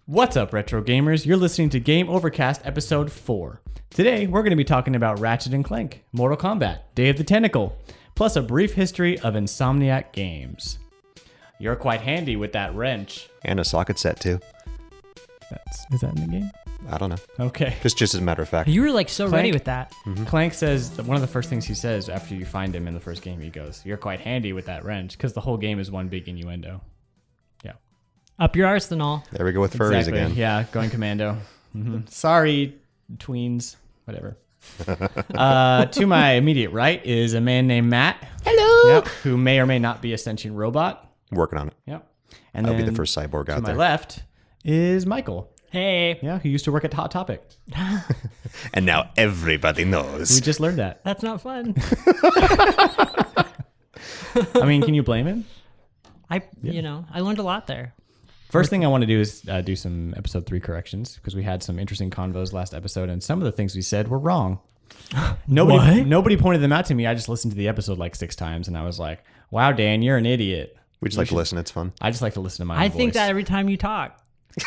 What's up, retro gamers? You're listening to Game Overcast episode 4. Today, we're going to be talking about Ratchet and Clank, Mortal Kombat, Day of the Tentacle, plus a brief history of Insomniac games. You're quite handy with that wrench. And a socket set, too. Is that in the game? I don't know. Okay. Just as a matter of fact. You were like so Clank? ready with that. Mm-hmm. Clank says, one of the first things he says after you find him in the first game, he goes, "You're quite handy with that wrench," because the whole game is one big innuendo. Yeah. Up your arsenal. There we go with furries again. Yeah, going commando. Mm-hmm. Sorry, tweens. Whatever. To my immediate right is a man named Matt. Hello. Yep, who may or may not be a sentient robot. Working on it. Yep. And I'll then be the first cyborg out to there. my left is Michael. Hey. Yeah, who used to work at Hot Topic. And now everybody knows. We just learned that. That's not fun. I mean, can you blame him? I learned a lot there. First thing I want to do is do some episode 3 corrections, because we had some interesting convos last episode, and some of the things we said were wrong. Nobody pointed them out to me. I just listened to the episode like 6 times, and I was like, "Wow, Dan, you're an idiot." We just like to listen. It's fun. I just like to listen to my own I voice. think that every time you talk.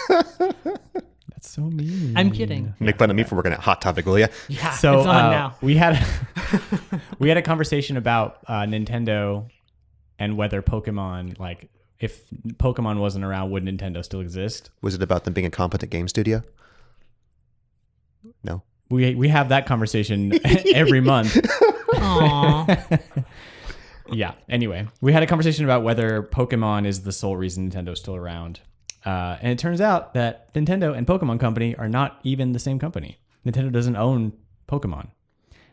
That's so mean. I'm kidding. Make fun of me for working at Hot Topic, will ya? Yeah, So it's on now. we had a conversation about Nintendo and whether Pokemon, like, if Pokemon wasn't around, would Nintendo still exist? Was it about them being a competent game studio? No. We have that conversation every month. Aww. Yeah. Anyway, we had a conversation about whether Pokemon is the sole reason Nintendo's still around. And it turns out that Nintendo and Pokemon Company are not even the same company. Nintendo doesn't own Pokemon.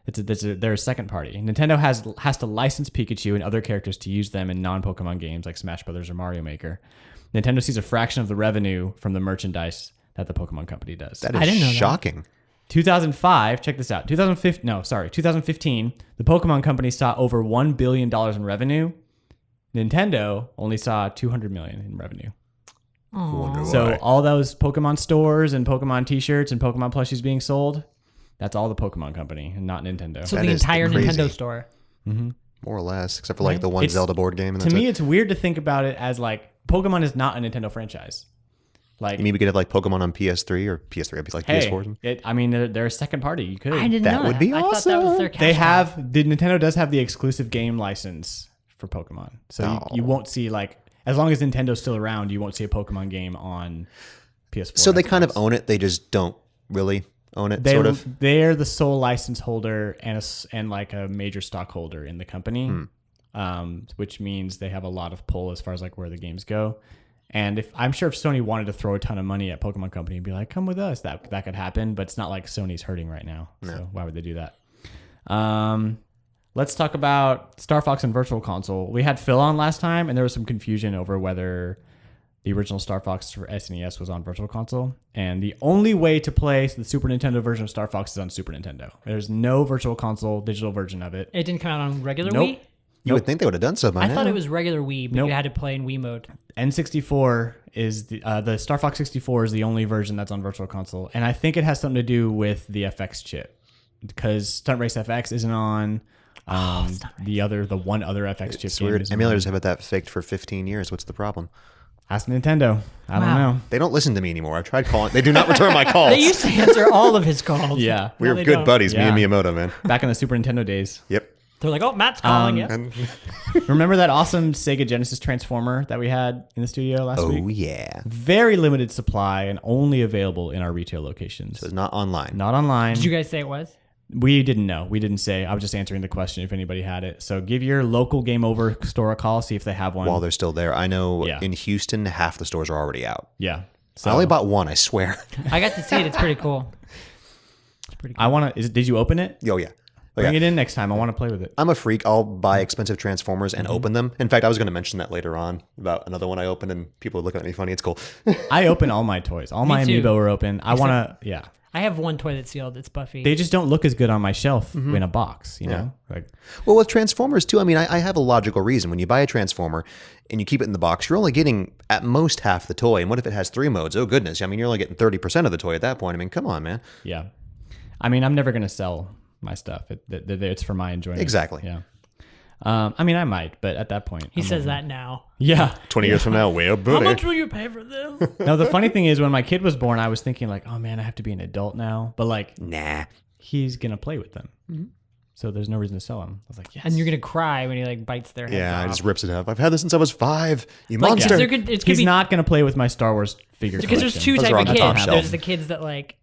They're a second party. Nintendo has to license Pikachu and other characters to use them in non-Pokemon games like Smash Brothers or Mario Maker. Nintendo sees a fraction of the revenue from the merchandise that the Pokemon Company does. I didn't know that. shocking. 2005, check this out. 2015, the Pokemon Company saw over $1 billion in revenue. Nintendo only saw $200 million in revenue. Aww. So all those Pokemon stores and Pokemon t-shirts and Pokemon plushies being sold, that's all the Pokemon Company and not Nintendo. So That the is entire crazy. Nintendo store. Mm-hmm. More or less, except for like the one It's- Zelda board game. And To that's me, it. it's weird to think about it as like Pokemon is not a Nintendo franchise. Like, You mean we could have like Pokemon on PS3 or PS3 would be like hey, PS4? they're a second party. You could. I didn't That know would be I thought that was their awesome. cash They cow. have Nintendo does have the exclusive game license for Pokemon, so Oh. you won't see, like, as long as Nintendo's still around, you won't see a Pokemon game on PS4. So they kind of Xbox. own it. They just don't really own it, They, sort of. They're the sole license holder and like a major stockholder in the company, which means they have a lot of pull as far as like where the games go. And I'm sure if Sony wanted to throw a ton of money at Pokemon Company and be like, "Come with us," that could happen. But it's not like Sony's hurting right now, so why would they do that? Let's talk about Star Fox and Virtual Console. We had Phil on last time, and there was some confusion over whether the original Star Fox for SNES was on Virtual Console. And the only way to play the Super Nintendo version of Star Fox is on Super Nintendo. There's no Virtual Console digital version of it. It didn't come out on regular Nope. Wii? You would think they would have done so by I now. thought it was regular Wii, but Nope. you had to play in Wii mode. N64 is the Star Fox 64 is the only version that's on Virtual Console. And I think it has something to do with the FX chip, because Stunt Race FX isn't on. The one other FX chip. It's game weird. isn't Emulators on. have had that faked for 15 years. What's the problem? Ask Nintendo. I don't Wow. know. They don't listen to me anymore. I've tried calling. They do not return my calls. They used to answer all of his calls. Yeah. We No, were they good don't. buddies, Yeah. me and Miyamoto, man. Back in the Super Nintendo days. Yep. They're like, "Oh, Matt's calling you." And, Remember that awesome Sega Genesis Transformer that we had in the studio last week? oh, yeah. Very limited supply and only available in our retail locations. So it's not online. Not online. Did you guys say it was? We didn't know. We didn't say. I was just answering the question if anybody had it. So give your local Game Over store a call, see if they have one. While they're still there. I know Yeah. in Houston, half the stores are already out. Yeah. So I only bought one, I swear. I got to see it. It's pretty cool. It's pretty cool. I want to. Did you open it? Oh, yeah. Oh, Bring yeah. it in next time. I want to play with it. I'm a freak. I'll buy expensive Transformers and open them. In fact, I was going to mention that later on about another one I opened, and people are looking at me funny. It's cool. I open all my toys. All my too. amiibo are open. I want to. Yeah. I have one toy that's sealed. It's Buffy. They just don't look as good on my shelf in a box. You know. Like, Well, with Transformers, too, I mean, I have a logical reason. When you buy a Transformer and you keep it in the box, you're only getting at most half the toy. And what if it has 3 modes? Oh, goodness. I mean, you're only getting 30% of the toy at that point. I mean, come on, man. yeah. I mean, I'm never gonna sell my stuff. It's for my enjoyment. Exactly. Yeah. I mean, I might, but at that point, He I'm says over that now. it. Yeah. 20 years from now, well, How buddy. much will you pay for this? No, the funny thing is, when my kid was born, I was thinking like, oh man, I have to be an adult now. But like, Nah. he's gonna play with them, so there's no reason to sell him. I was like, yes. And you're gonna cry when he like bites their heads Yeah, off. it just rips it up. I've had this since I was 5. You Like, monster. it's gonna He's be not gonna play with my Star Wars figure because there's collection. two Those type are of on the top kids. shelf. There's the kids that like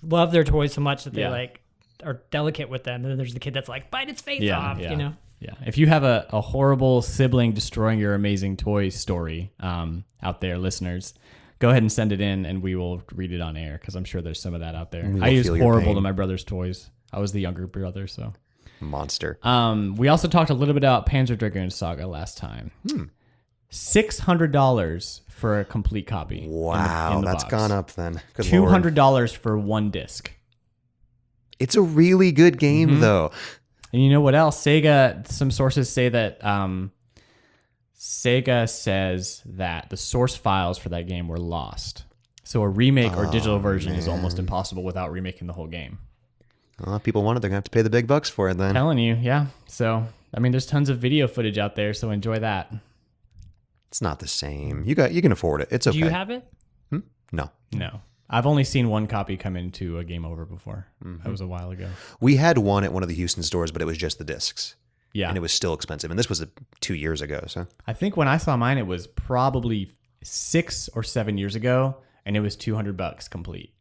love their toys so much that they Yeah. like are delicate with them, and then there's the kid that's like bite its face off. Yeah. You know. Yeah. If you have a horrible sibling destroying your amazing toy story out there, listeners, go ahead and send it in and we will read it on air because I'm sure there's some of that out there. We will I used feel your horrible pain. to my brother's toys. I was the younger brother, so. Monster. We also talked a little bit about Panzer Dragoon Saga last time. $600 for a complete copy. Wow, in the that's box. gone up then. Good Lord. $200 for one disc. It's a really good game, though. And you know what else? Sega, some sources say that Sega says that the source files for that game were lost. So a remake or digital version is almost impossible without remaking the whole game. Well, if people want it, they're going to have to pay the big bucks for it then. Telling you, yeah. So, I mean, there's tons of video footage out there, so enjoy that. It's not the same. You can afford it. It's okay. Do you have it? No. No. I've only seen one copy come into a Game Over before. That was a while ago. We had one at one of the Houston stores, but it was just the discs. Yeah. And it was still expensive. And this was 2 years ago, so. I think when I saw mine, it was probably 6 or 7 years ago, and it was $200 complete.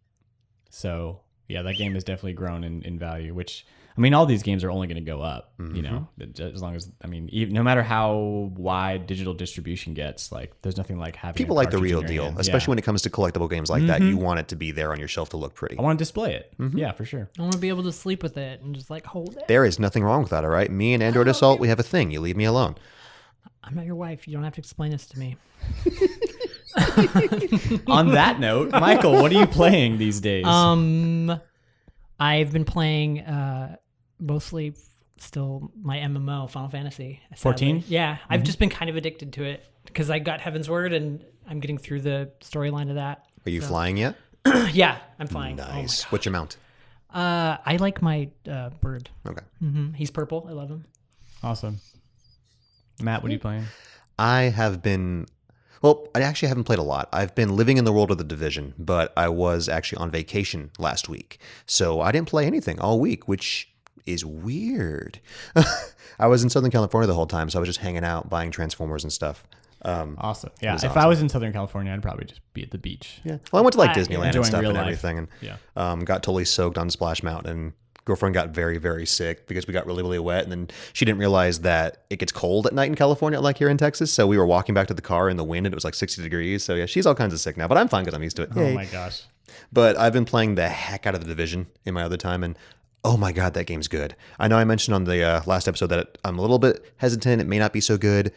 So, yeah, that game has definitely grown in value, which, I mean, all these games are only going to go up, you know, as long as, I mean, no matter how wide digital distribution gets, like, there's nothing like having People a like the cartridge real in your deal, hand. especially Yeah. when it comes to collectible games like that. You want it to be there on your shelf to look pretty. I want to display it. Yeah, for sure. I want to be able to sleep with it and just like hold it. There is nothing wrong with that, all right? Me and Android Assault, we have a thing. You leave me alone. I'm not your wife. You don't have to explain this to me. On that note, Michael, what are you playing these days? I've been playing mostly still my MMO, Final Fantasy. 14? Yeah, I've just been kind of addicted to it because I got Heaven's Word and I'm getting through the storyline of that. Are you flying yet? Yeah, I'm flying. Nice. What's your mount? I like my bird. Okay. He's purple. I love him. Awesome. Matt, what are you playing? I have been, well, I actually haven't played a lot. I've been living in the world of The Division, but I was actually on vacation last week. So I didn't play anything all week, which is weird. I was in Southern California the whole time, so I was just hanging out, buying Transformers and stuff. Awesome. Yeah, was if awesome. I was in Southern California, I'd probably just be at the beach. Yeah. Well, I went to like I- Disneyland and Enjoying stuff real and life. everything, and Yeah. got totally soaked on Splash Mountain. And girlfriend got very, very sick because we got really, really wet. And then she didn't realize that it gets cold at night in California, like here in Texas. So we were walking back to the car in the wind, and it was like 60 degrees. So yeah, she's all kinds of sick now, but I'm fine because I'm used to it. Oh Yay. my gosh. But I've been playing the heck out of The Division in my other time, and oh my god, that game's good. I know I mentioned on the last episode that I'm a little bit hesitant. It may not be so good.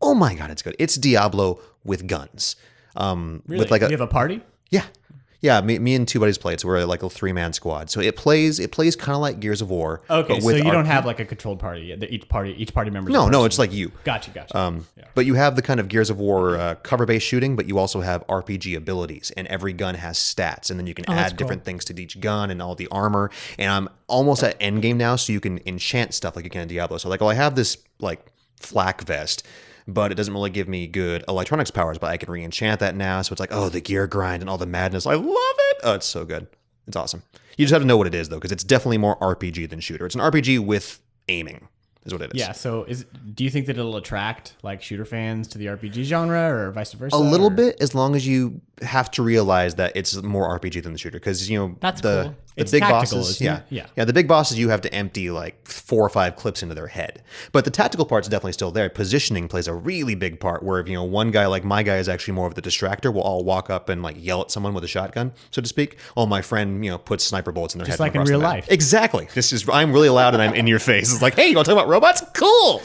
Oh my god, it's good. It's Diablo with guns. Really? With like you have a party? yeah. Me and two buddies play it. So we're like a 3-man squad. So it plays kind of like Gears of War. Okay, but so with you don't RP. have like a controlled party. Each party member. No, it's like you. Gotcha. Yeah. But you have the kind of Gears of War cover-based shooting, but you also have RPG abilities, and every gun has stats, and then you can that's add different things to each gun and all the armor. And I'm almost at endgame now, so you can enchant stuff like you can in Diablo. So like, I have this like flak vest, but it doesn't really give me good electronics powers, but I can re-enchant that now. So it's like, oh, the gear grind and all the madness. I love it. Oh, it's so good. It's awesome. You just have to know what it is, though, because it's definitely more RPG than shooter. It's an RPG with aiming, is what it is. Yeah. So do you think that it'll attract like shooter fans to the RPG genre or vice versa? A little or- bit, as long as you have to realize that it's more RPG than the shooter, because That's the cool. It's big tactical, bosses, isn't it? Yeah. the big bosses you have to empty like 4 or 5 clips into their head, but the tactical part's definitely still there. Positioning plays a really big part. Where if one guy like my guy is actually more of the distractor, will all walk up and like yell at someone with a shotgun, so to speak. While my friend puts sniper bullets in their Just head. like in across the real map. life. Exactly. I'm really loud and I'm in your face. It's like, hey, you want to talk about robots? Cool.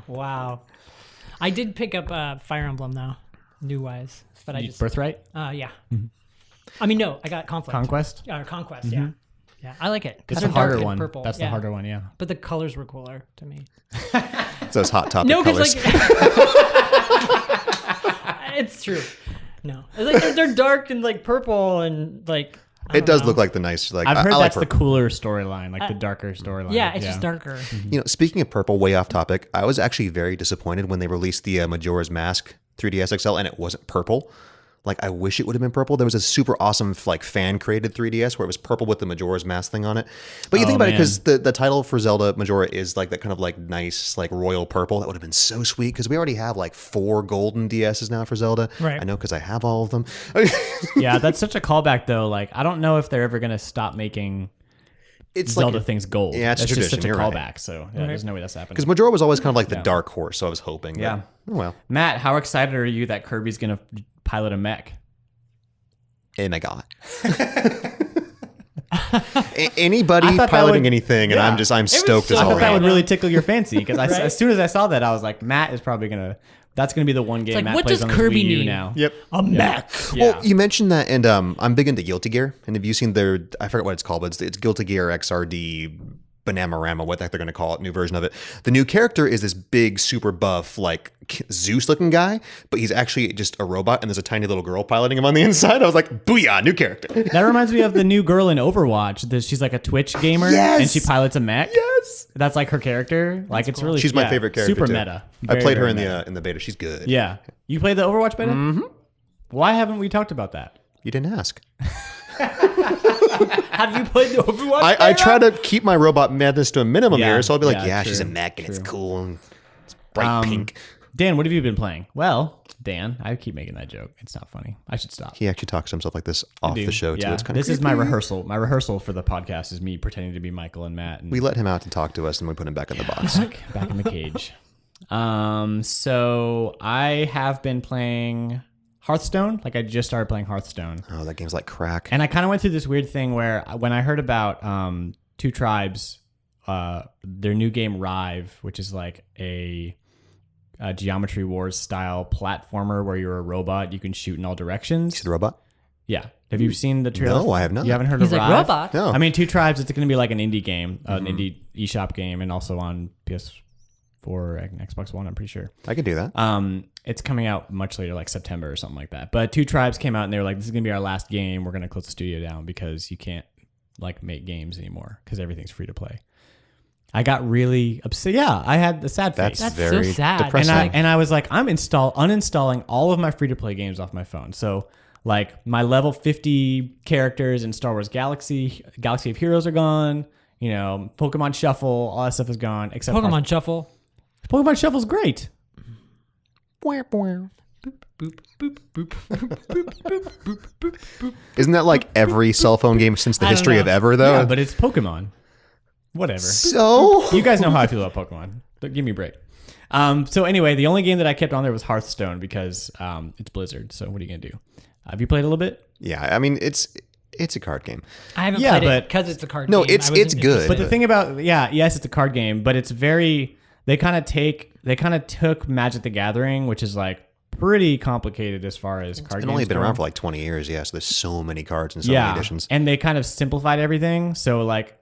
Wow. I did pick up Fire Emblem though, new wise, but I just Birthright? yeah. I mean, no, I got Conflict. Conquest? Conquest, yeah. Yeah, I like it. It's They're the harder dark and one. Purple. That's the yeah. harder one, yeah. But the colors were cooler to me. It's those hot topic No, colors. because like it's true. No, it's like they're dark and like purple and like It does look like the nice, like, I've heard I like that's the purple. cooler storyline, like the darker storyline. Yeah, it's just darker. You know, speaking of purple, way off topic, I was actually very disappointed when they released the Majora's Mask 3DS XL and it wasn't purple. Like, I wish it would have been purple. There was a super awesome, like, fan-created 3DS where it was purple with the Majora's Mask thing on it. But you think about it, because the title for Zelda Majora is, like, that kind of, like, nice, like, royal purple. That would have been so sweet, because we already have, like, 4 golden DSs now for Zelda. Right. I know, because I have all of them. Yeah, that's such a callback, though. Like, I don't know if they're ever going to stop making It's Zelda like, things gold. Yeah, it's a That's just tradition, such a you're right. callback. So, yeah, there's no way that's happening. because Majora was always kind of like the dark horse, so I was hoping. Yeah. But, oh, well. Matt, how excited are you that Kirby's going to pilot a mech? Oh my god. Anybody I thought that piloting would- anything, and yeah. I'm stoked as so I all thought that hell. would really tickle your fancy because Right? as soon as I saw that, I was like, Matt is probably gonna. That's gonna be the one game like, Matt what plays does on his Kirby Wii U need? now. Yep. A mech. Yeah. Well, you mentioned that, and I'm big into Guilty Gear. And have you seen their? I forget what it's called, but it's Guilty Gear XRD Bananarama, what the heck they're going to call it, new version of it. The new character is this big, super buff, like Zeus-looking guy, but he's actually just a robot, and there's a tiny little girl piloting him on the inside. I was like, booyah, new character. That reminds me of the new girl in Overwatch. She's like a Twitch gamer, Yes! and she pilots a mech. Yes. That's like her character. Like it's really. She's my yeah, favorite character. Super too. meta. I Very, played her very in meta. the beta. She's good. Yeah, you played the Overwatch beta. Mm-hmm. Why haven't we talked about that? You didn't ask. Have you played the Overwatch? I try to keep my robot madness to a minimum Yeah, here, so I'll be like, yeah, yeah, true, she's a mech, and it's true. cool, and it's bright pink. Dan, what have you been playing? Well, Dan, I keep making that joke. It's not funny. I should stop. He actually talks to himself like this off the show, too. Yeah. It's kind of This is my rehearsal. My rehearsal for the podcast is me pretending to be Michael and Matt. And We let him out to talk to us, and we put him back in the box. back in the cage. So I have been playing Hearthstone. Like I just started playing Hearthstone. Oh, that game's like crack. And I kind of went through this weird thing where when I heard about Two Tribes, their new game Rive, which is like a Geometry Wars style platformer where you're a robot, you can shoot in all directions. See the robot? Yeah. Have you seen the trailer? No, I have not. You haven't heard He's of like, Rive? robot? No. I mean, Two Tribes, it's going to be like an indie game, an indie eShop game, and also on PS4 and Xbox One, I'm pretty sure. I could do that. It's coming out much later, like September or something like that. But Two Tribes came out and they were like, this is going to be our last game. We're going to close the studio down because you can't like make games anymore because everything's free to play. I got really upset. Yeah, I had the sad face. That's very so sad. depressing. And I was like, I'm uninstalling all of my free to play games off my phone. So like my level 50 characters in Star Wars Galaxy of Heroes are gone. You know, Pokemon Shuffle, all that stuff is gone. Except Pokemon Shuffle. Pokemon Shuffle's great. Isn't that like every cell phone game since the I don't history know. of ever, though? Yeah, but it's Pokemon. Whatever. So You guys know how I feel about Pokemon. Don't give me a break. So anyway, the only game that I kept on there was Hearthstone because it's Blizzard. So what are you gonna do? Have you played a little bit? yeah, I mean it's a card game. I haven't Yeah, played it but- because it's a card No, game. it's I wasn't good. interested. But the thing about yes, it's a card game, but it's very they kind of took Magic the Gathering, which is like pretty complicated as far as card It's games. only been go. around for like 20 years, yeah, so there's so many cards and so many editions. And they kind of simplified everything. So like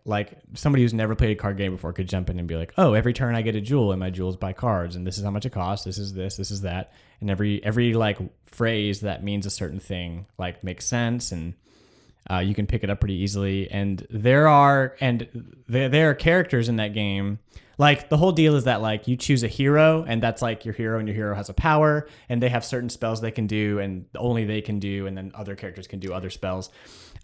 somebody who's never played a card game before could jump in and be like, oh, every turn I get a jewel and my jewels buy cards and this is how much it costs. This is this is that. And every like phrase that means a certain thing like makes sense and you can pick it up pretty easily. And there are characters in that game. Like the whole deal is that like you choose a hero and that's like your hero and your hero has a power and they have certain spells they can do and only they can do and then other characters can do other spells.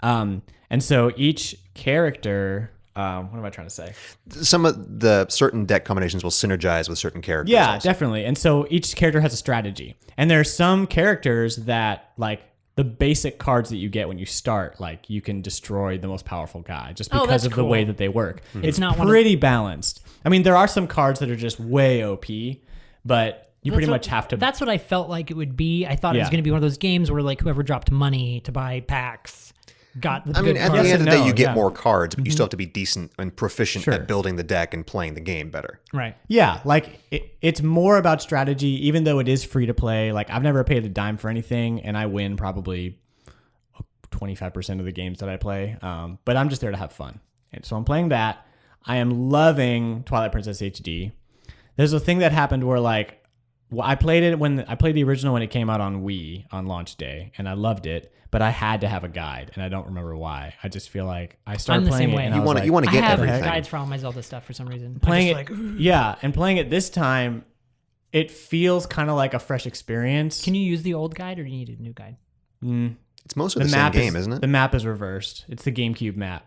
And so each character, what am I trying to say? Some of the certain deck combinations will synergize with certain characters. Yeah, also. definitely. And so each character has a strategy. And there are some characters that like the basic cards that you get when you start, like you can destroy the most powerful guy just because that's of the way cool. that they work. Mm-hmm. It's not one of- pretty balanced. I mean, there are some cards that are just way OP, but you pretty much have to. That's what I felt like it would be. I thought it was Yeah. going to be one of those games where like whoever dropped money to buy packs got the I mean, good at cards. the end of the day, no, you get yeah. more cards, but you still have to be decent and proficient Sure. at building the deck and playing the game better. Right. Yeah, like it's more about strategy, even though it is free to play. Like I've never paid a dime for anything, and I win probably 25% of the games that I play. But I'm just there to have fun, and so I'm playing that. I am loving Twilight Princess HD. There's a thing that happened where like Well, I played the original when it came out on Wii on launch day, and I loved it. But I had to have a guide, and I don't remember why. I just feel like I started I'm the playing same it, way. and You You want to I get have everything. guides for all my Zelda stuff for some reason. playing I'm it, just like, yeah, and playing it this time, it feels kind of like a fresh experience. can you use the old guide or do you need a new guide? It's mostly the same game, isn't it? The map is reversed. It's the GameCube map.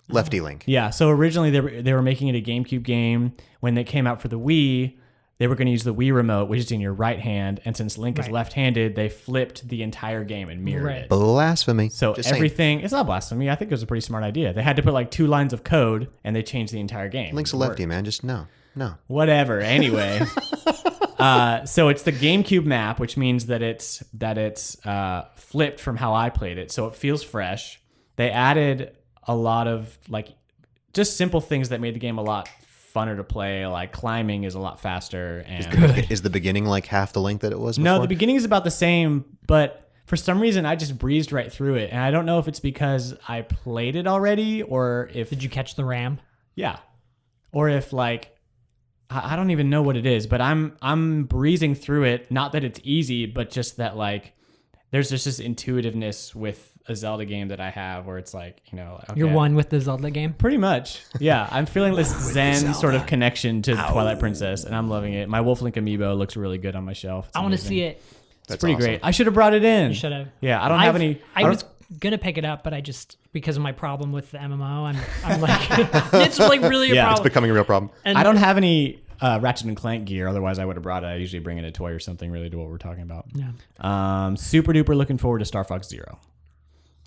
Lefty Link. Yeah. So originally they were making it a GameCube game. When they came out for the Wii, they were going to use the Wii remote, which is in your right hand. And since Link is Right. left-handed, they flipped the entire game and mirrored Right. it. Blasphemy. So Just saying. everything, it's not blasphemy. I think it was a pretty smart idea. They had to put like 2 lines of code and they changed the entire game. Link's a It lefty, worked. man. Just no. Whatever. Anyway, so it's the GameCube map, which means that it's flipped from how I played it, so it feels fresh. They added a lot of like just simple things that made the game a lot funner to play. Like climbing is a lot faster, and Is the beginning like half the length that it was before? no, the beginning is about the same, but for some reason I just breezed right through it, and I don't know if it's because I played it already or if Did you catch the RAM? yeah, or if like I don't even know what it is, but I'm breezing through it. Not that it's easy, but just that like there's just this intuitiveness with a Zelda game that I have where it's like, you know, okay, You're one with the Zelda game? pretty much. Yeah, I'm feeling this Zen sort of connection to Twilight Princess, and I'm loving it. My Wolf Link amiibo looks really good on my shelf. It's I want to amazing. see it. It's That's pretty awesome. great. I should have brought it in. You should have. Yeah, I don't have any. I was gonna pick it up, but I just because of my problem with the MMO, I'm like it's like really a Yeah, it's problem. Becoming a real problem. And I don't have any Ratchet and Clank gear. Otherwise, I would have brought it. I usually bring in a toy or something related to what we're talking about. Yeah. Super duper looking forward to Star Fox Zero.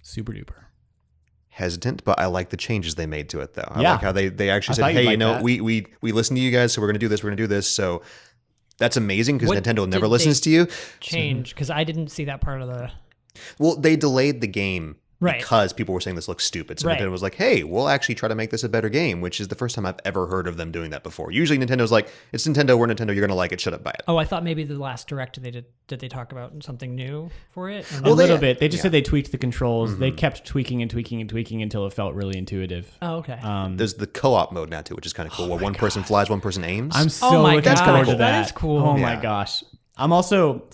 Super duper. Hesitant, but I like the changes they made to it, though. I Yeah. like how they actually I said, thought you'd hey, like you know, that. we listen to you guys, so we're going to do this, we're going to do this. So that's amazing because What Nintendo never did listens they to you. change because I didn't see that part of the. Well, they delayed the game Right. because people were saying this looks stupid. So Right. Nintendo was like, hey, we'll actually try to make this a better game, which is the first time I've ever heard of them doing that before. Usually Nintendo's like, it's Nintendo, we're Nintendo, you're going to like it, shut up, buy it. Oh, I thought maybe the last direct did they talk about something new for it? Or A no? Well, little they- bit. They just yeah. said they tweaked the controls. They kept tweaking and tweaking and tweaking until it felt really intuitive. Oh, okay. There's the co-op mode now, too, which is kind of cool, where one person flies, one person aims. I'm so my looking gosh, forward to that that. is cool. Oh my Yeah. gosh. I'm also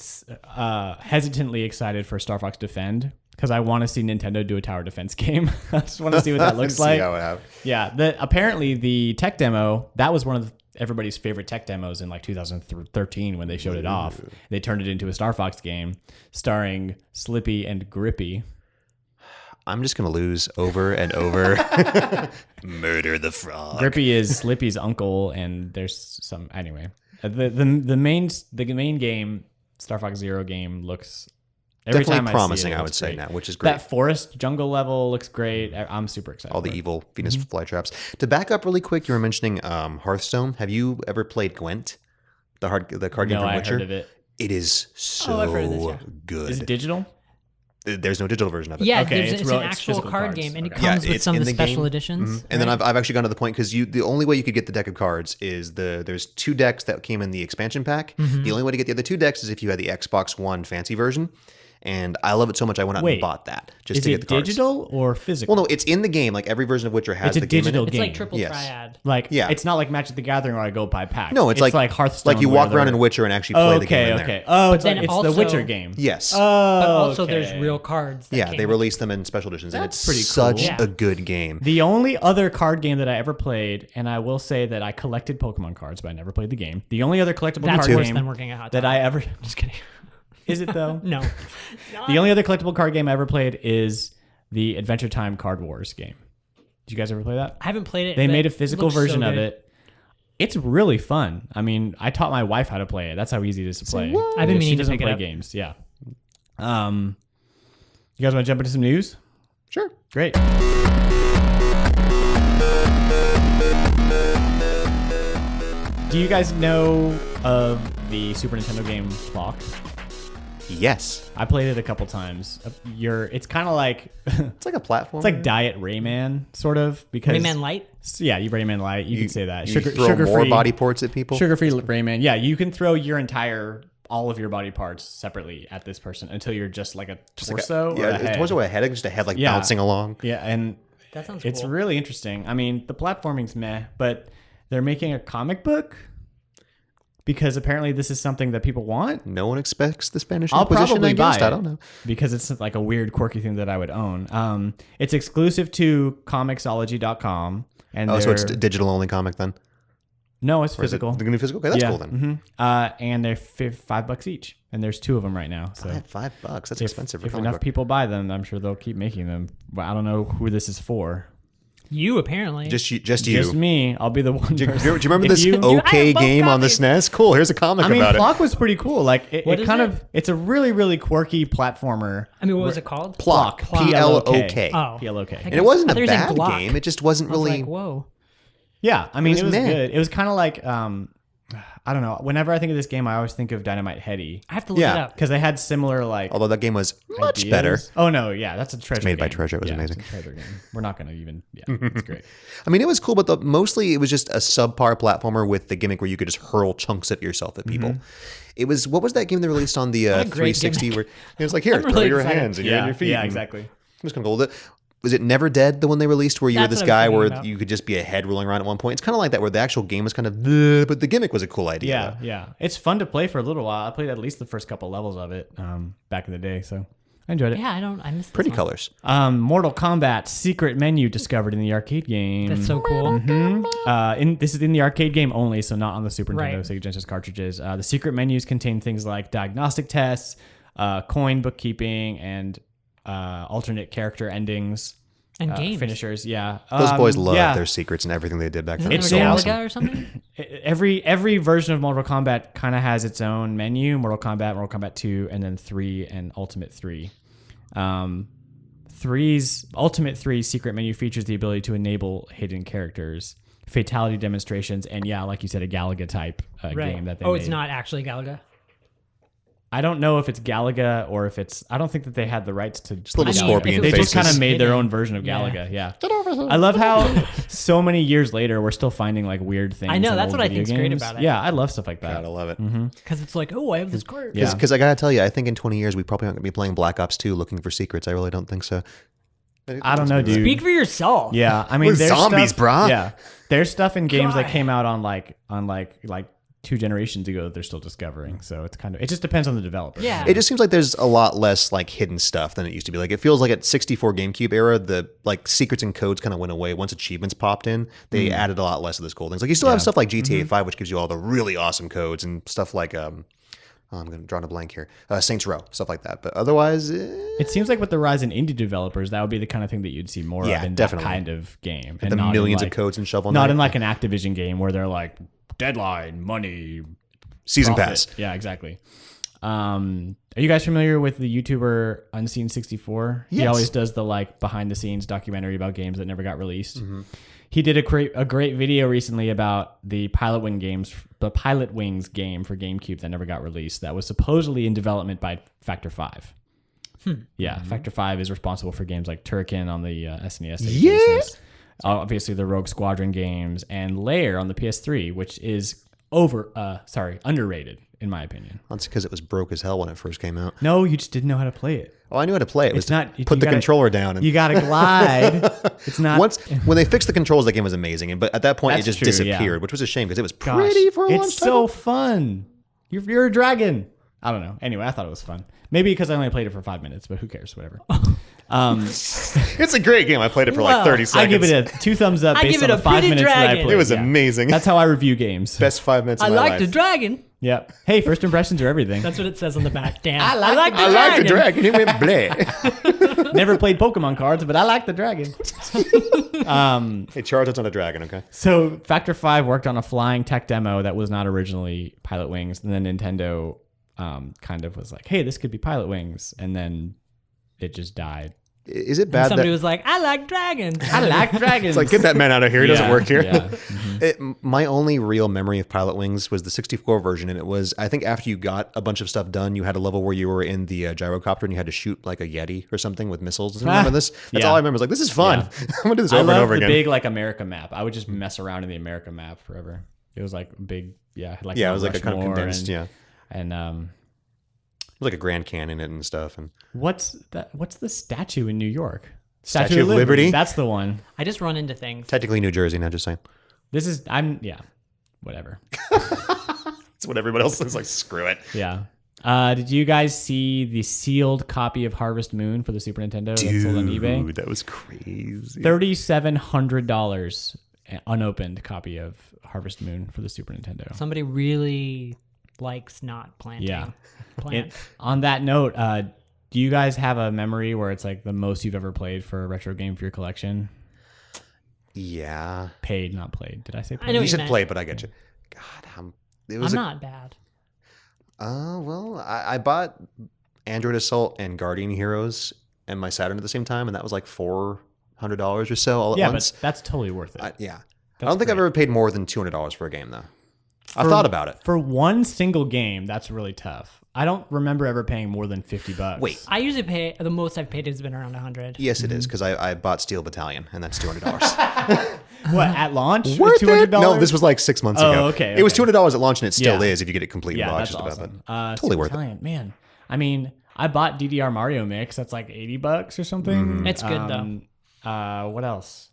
hesitantly excited for Star Fox Defend because I want to see Nintendo do a tower defense game. I just want to see what that looks See like. how it happens. Yeah, apparently the tech demo, that was one of everybody's favorite tech demos in like 2013 when they showed it off. They turned it into a Star Fox game starring Slippy and Grippy. I'm just going to lose over and over. Murder the frog. Grippy is Slippy's uncle, and there's some anyway. The main game, Star Fox Zero game, looks every Definitely time I promising, see it, it I would looks say great. now, which is great. That forest jungle level looks great. I'm super excited. All the for it. evil Venus flytraps. To back up really quick, you were mentioning Hearthstone. Have you ever played Gwent, the card game No, from I Witcher? heard of it. It is so I've heard of this, yeah. good. Is it digital? There's no digital version of it. Yeah, Okay, it's it's an it's actual physical card cards. game, and it Okay. comes Yeah, with it's some of in the the special game. editions. And then I've actually gone to the point because the only way you could get the deck of cards is there's 2 decks that came in the expansion pack. Mm-hmm. The only way to get the other 2 decks is if you had the Xbox One fancy version. And I love it so much I went out and Wait, bought that just Is to it get the cards. digital or physical? Well, no, it's in the game. Like every version of Witcher has It's a the game digital in it. It's like game. triple Yes. triad. Like, Yeah. it's not like Magic the Gathering where I go buy packs. No, it's like Hearthstone. Like you where walk around they're- in Witcher and actually play the game in okay. there. Oh, it's then like it's also- the Witcher game. Yes. Oh, But also, okay. there's real cards. That Yeah, came they with- release them in special editions, and That's it's pretty such cool. a good game. The only other card game that I ever played, and I will say that I collected Pokemon cards, but I never played the game. The only other collectible That's card worse game than working at Hot that Topic. I ever Just kidding. is it though? No. The only other collectible card game I ever played is the Adventure Time Card Wars game. Did you guys ever play that? I haven't played it. They but made a it physical looks so version of good. it. It's really fun. I mean, I taught my wife how to play it. That's how easy it is to play. I've been She meaning to doesn't pick it play up. games. Yeah. You guys want to jump into some news? Sure. Great. Do you guys know of the Super Nintendo game Clock? Yes. I played it a couple times. It's kind of like It's like a platform. it's like Diet Rayman, sort of, because Rayman Light. Yeah, you Rayman Light. You can say that. You throw more Sugar-free body ports at people. Sugar-free Rayman. Yeah, you can throw all of your body parts separately at this person until you're just like a torso. or Yeah, a head. torso or a head, just a head like Yeah. bouncing along. Yeah, and That sounds it's cool. really interesting. I mean, the platforming's meh, but they're making a comic book because apparently this is something that people want. No one expects the Spanish I'll Inquisition, probably I buy guess. it I don't know. because it's like a weird, quirky thing that I would own. It's exclusive to Comixology.com, and Oh, so it's they're- digital only comic then? no, it's Or is it physical. the new physical? Okay, that's cool then. And they're $5 each, and there's 2 of them right now. So $5. That's expensive for if comic enough book. people buy them, I'm sure they'll keep making them. But I don't know who this is for. You apparently. Just you. Just me. I'll be the one. Do you person. remember If this you- okay I love game on the comics. SNES? Cool. Here's a comic I mean, about it. Plock was pretty cool. Like What it is kind it? of. It's a really, really quirky platformer. I mean, what was it called? Plock. P-L-O-K. Oh. P-L-O-K. I And it wasn't I a thought you said bad Glock. game. It just wasn't I was really. like, whoa. Yeah, I mean, was it was meh. good. It was kind of like I don't know. Whenever I think of this game, I always think of Dynamite Heady I have to look Yeah. it up. because they had similar like. Although that game was much ideas. better. Oh no, yeah, that's a treasure. made by game. Treasure. It was Yeah, amazing. It's a treasure game. We're not gonna even. Yeah, it's great. I mean, it was cool, but mostly it was just a subpar platformer with the gimmick where you could just hurl chunks of yourself at people. It was what was that game they released on the a great 360 gimmick. where it was like, here, I'm throw really your excited. hands and you're on your feet. Yeah, and exactly. I'm just gonna go. Was it Never Dead, the one they released, where you That's were this what I was guy thinking where about. you could just be a head rolling around at one point? It's kind of like that, where the actual game was kind of, but the gimmick was a cool idea. Yeah, though. yeah. It's fun to play for a little while. I played at least the first couple levels of it back in the day, so I enjoyed it. Yeah, I missed this Pretty one. colors. Mortal Kombat secret menu discovered in the arcade game. That's so cool. This is in the arcade game only, so not on the Super Nintendo, Right. Sega Genesis cartridges. The secret menus contain things like diagnostic tests, coin bookkeeping, and alternate character endings. And games. Finishers, yeah. Those boys loved yeah. their secrets and everything they did back then. Isn't It was there so a awesome. Galaga or something? Every version of Mortal Kombat kind of has its own menu. Mortal Kombat 2, and then 3 and Ultimate 3. 3's Ultimate 3 secret menu features the ability to enable hidden characters, fatality demonstrations, and yeah, like you said, a Galaga type game that they made. It's not actually Galaga. I don't know if it's Galaga or if it's. I don't think that they had the rights to just little scorpion They just faces. kind of made their Hidden. own version of Yeah. Galaga. Yeah. I love how so many years later we're still finding like weird things. I know, in that's old what I video think's great games. about it. Yeah, I love stuff like that. Gotta love it. Because it's like, oh, I have this card. Yeah. Because I gotta tell you, I think in 20 years we probably aren't gonna be playing Black Ops 2 looking for secrets. I really don't think so. I don't know, dude. Speak for yourself. Yeah, I mean, We're there's zombies, stuff, brah. Yeah, there's stuff in games that God. came out on like 2 generations ago that they're still discovering. So it's kind of, it just depends on the developer. Yeah. It just seems like there's a lot less like hidden stuff than it used to be. Like it feels like at 64 GameCube era, the like secrets and codes kind of went away. Once achievements popped in, they added a lot less of those cool things. Like you still have stuff like GTA 5, which gives you all the really awesome codes and stuff like I'm going to draw a blank here. Saints Row, stuff like that. But otherwise, It seems like with the rise in indie developers, that would be the kind of thing that you'd see more Yeah, of in definitely. that kind of game. And the not in, millions like- of codes and Shovel Not Knight. in like an Activision game where they're like deadline, money, Season profit. Pass. Yeah, exactly. Are you guys familiar with the YouTuber Unseen64? He Yes. always does the like behind the scenes documentary about games that never got released. He did a great video recently about the Pilot Wings game for GameCube that never got released. That was supposedly in development by Factor 5. Yeah, Factor 5 is responsible for games like Turrican on the SNES. Sega Yeah. Genesis. Obviously the Rogue Squadron games and Lair on the PS3, which is underrated in my opinion. That's because it was broke as hell when it first came out. No, you just didn't know how to play it. Oh, I knew how to play it. It was It's to not- put you the gotta- controller down. And You got to glide. It's not. when they fixed the controls, that game was amazing. But at that point, That's it just true, disappeared, yeah. which was a shame because it was Gosh, pretty for a launch it's title. so fun. You're a dragon. I don't know. Anyway, I thought it was fun. Maybe because I only played it for 5 minutes, but who cares? Whatever. It's a great game. I played it for like Well, 30 I seconds. give it a 2 thumbs up I based give on it the a 5 pretty minutes that I dragon. played. It was Yeah. amazing. That's how I review games. Best 5 minutes of I my like life. the dragon. Yep. Hey, first impressions are everything. That's what it says on the back. Damn. I like the I like the dragon. He went bleh. Never played Pokemon cards, but I like the dragon. Hey, Charizard's on a dragon, okay? So Factor 5 worked on a flying tech demo that was not originally Pilot Wings, and then Nintendo kind of was like, "Hey, this could be Pilot Wings," and then it just died. Is it bad Somebody that... was like, I like dragons. I like dragons. It's like, get that man out of here. He doesn't Yeah, work here. yeah. My only real memory of Pilot Wings was the 64 version, and it was, I think after you got a bunch of stuff done, you had a level where you were in the gyrocopter and you had to shoot like a Yeti or something with missiles. Do you remember this? That's Yeah. all I remember. I was like, this is fun. Yeah. I'm going to do this I over and love over the again. big like America map. I would just mess around in the America map forever. It was like big, like Yeah, it Mount was like a kind of Rushmore condensed, and, yeah. It And was like a Grand Canyon in it and stuff. And what's that? What's the statue in New York? Statue of Liberty? That's the one. I just run into things. technically New Jersey, not just saying. Whatever. That's what everybody else is like. Screw it. Yeah. Did you guys see the sealed copy of Harvest Moon for the Super Nintendo that's sold on eBay? Dude, that was crazy. $3,700 unopened copy of Harvest Moon for the Super Nintendo. Somebody really likes not planting. Yeah. Plants. On that note, do you guys have a memory where it's like the most you've ever played for a retro game for your collection? Yeah. Paid, not played. Did I say played? I know You what you said meant. play, but I get you. God, it was I'm not bad. well, I bought Android Assault and Guardian Heroes and my Saturn at the same time, and that was like $400 or so all at once. But that's totally worth it. I don't think I've ever paid more than $200 for a game, though. I thought about it. For one single game, that's really tough. I don't remember ever paying more than $50. Wait. I usually pay, the most I've paid has been around 100. Yes, it is, because I bought Steel Battalion, and that's $200. What, at launch? Worth $200? it? No, this was like 6 months ago. Okay, It was okay. $200 at launch, and it still Yeah. is if you get it complete in Yeah, box. that's Just awesome. about, totally worth it. Italian, man. I mean, I bought DDR Mario Mix. That's like $80 or something. It's good, though. What else?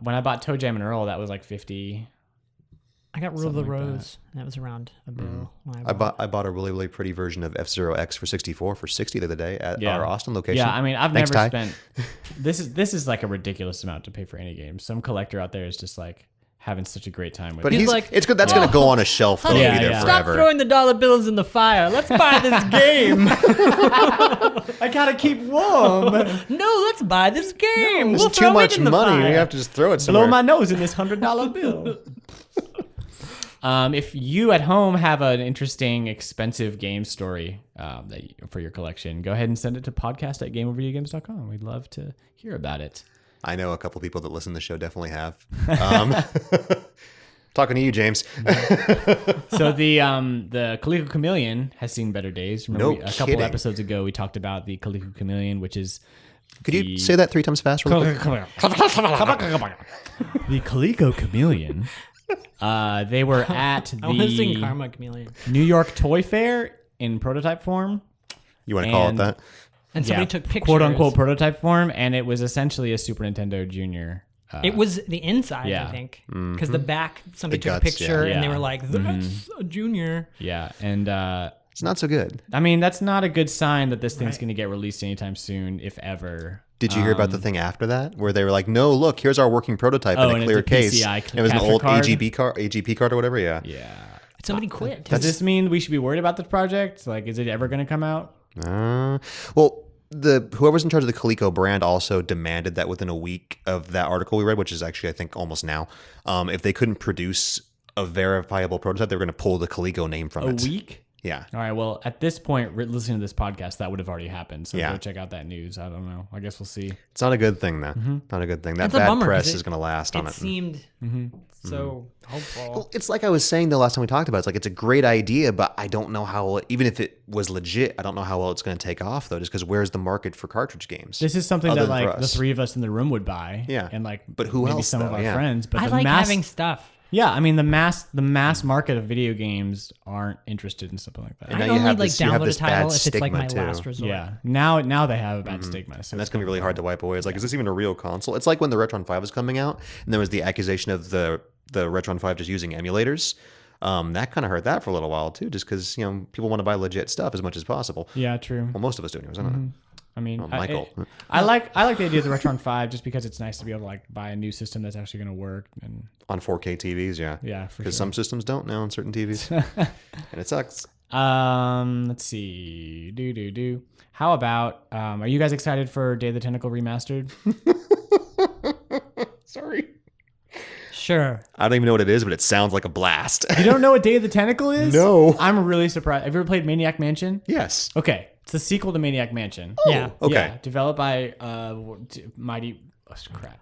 When I bought Toe Jam and Earl, that was like $50. I got Rule of the Something like Rose. That was around a bill. When I bought a really, really pretty version of F-Zero X for 64 for $60 the other day at our Austin location. Yeah, I mean, I've Thanks, never Ty. spent. This is like a ridiculous amount to pay for any game. Some collector out there is just like having such a great time with But it. He's like, it's good. That's going to go on a shelf. That'll Yeah, be there yeah. Stop forever. throwing the dollar bills in the fire. Let's buy this game. I gotta keep warm. No, let's buy this game. It's We'll too throw much it in the money. fire. We have to just throw it somewhere. Blow my nose in this $100 bill. If you at home have an interesting, expensive game story for your collection, go ahead and send it to podcast@gameovervideogames.com. We'd love to hear about it. I know a couple people that listen to the show definitely have. Talking to you, James. So the Calico Chameleon has seen better days. Remember, No a couple kidding. episodes ago, we talked about the Calico Chameleon, which is Could you say that 3 times fast? Real quick? the Calico Chameleon. They were at I want to sing the Karma Chameleon. New York Toy Fair in prototype form. You want to call it And- that? And somebody took pictures. quote unquote prototype form, and it was essentially a Super Nintendo Junior. It was the inside, Yeah. I think. Because the back, somebody The took guts, a picture yeah. and they Yeah. were like, that's a junior. Yeah, and It's not so good. I mean that's not a good sign that this thing's going to get released anytime soon, if ever. Did you hear about the thing after that where they were like, no, look, here's our working prototype Oh, in and a it's clear a case. PCI It was an capture old card? AGP card or whatever. Yeah. Yeah. Somebody quit. Does this mean we should be worried about this project? Like, is it ever going to come out? Well, whoever's in charge of the Coleco brand also demanded that within a week of that article we read, which is actually I think almost now, if they couldn't produce a verifiable prototype, they were going to pull the Coleco name from A it. week? Yeah. All right. Well, at this point, listening to this podcast, that would have already happened. So Yeah. go check out that news. I don't know. I guess we'll see. It's not a good thing though. Not a good thing. That That's a bad bummer, press 'cause is going to last on It it. seemed so hopeful. Well, it's like I was saying the last time we talked about it. It's like it's a great idea, but I don't know how, even if it was legit, I don't know how well it's going to take off though, just because where's the market for cartridge games? This is something Other that than for like the us. three of us in the room would buy. Yeah. And like, But who maybe else, some of though? our Yeah. friends. But I the like mass, having stuff. Yeah, I mean the mass market of video games aren't interested in something like that. And I now you only have like this- you have download a this title bad if it's like stigma, my too. last resort. Yeah, now they have a bad stigma, so And that's going to be really hard to wipe away. It's like, is this even a real console? It's like when the Retron 5 was coming out, and there was the accusation of the Retron 5 just using emulators. That kind of hurt that for a little while too, just because people want to buy legit stuff as much as possible. Yeah, true. Well, most of us do anyways. I don't know. I mean, Michael. I like the idea of the Retron 5 just because it's nice to be able to like buy a new system that's actually going to work. And On 4K TVs, yeah. yeah, for Because sure. some systems don't now on certain TVs, and it sucks. Let's see. How about are you guys excited for Day of the Tentacle remastered? Sorry. Sure. I don't even know what it is, but it sounds like a blast. You don't know what Day of the Tentacle is? No. I'm really surprised. Have you ever played Maniac Mansion? Yes. Okay, it's the sequel to Maniac Mansion. Yeah. Okay. Yeah, developed by Mighty. Oh, crap.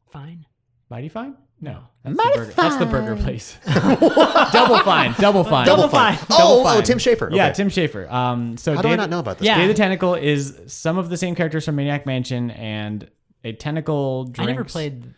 Fine. Mighty Fine? No. Mighty That's the burger place. Double Fine. Double Fine. Double Fine. Oh, Fine. Tim Schafer. Yeah, Okay. Tim Schafer. So How do Day I of not the- know about this? Yeah. Day of the Tentacle is some of the same characters from Maniac Mansion and a tentacle I drinks. never played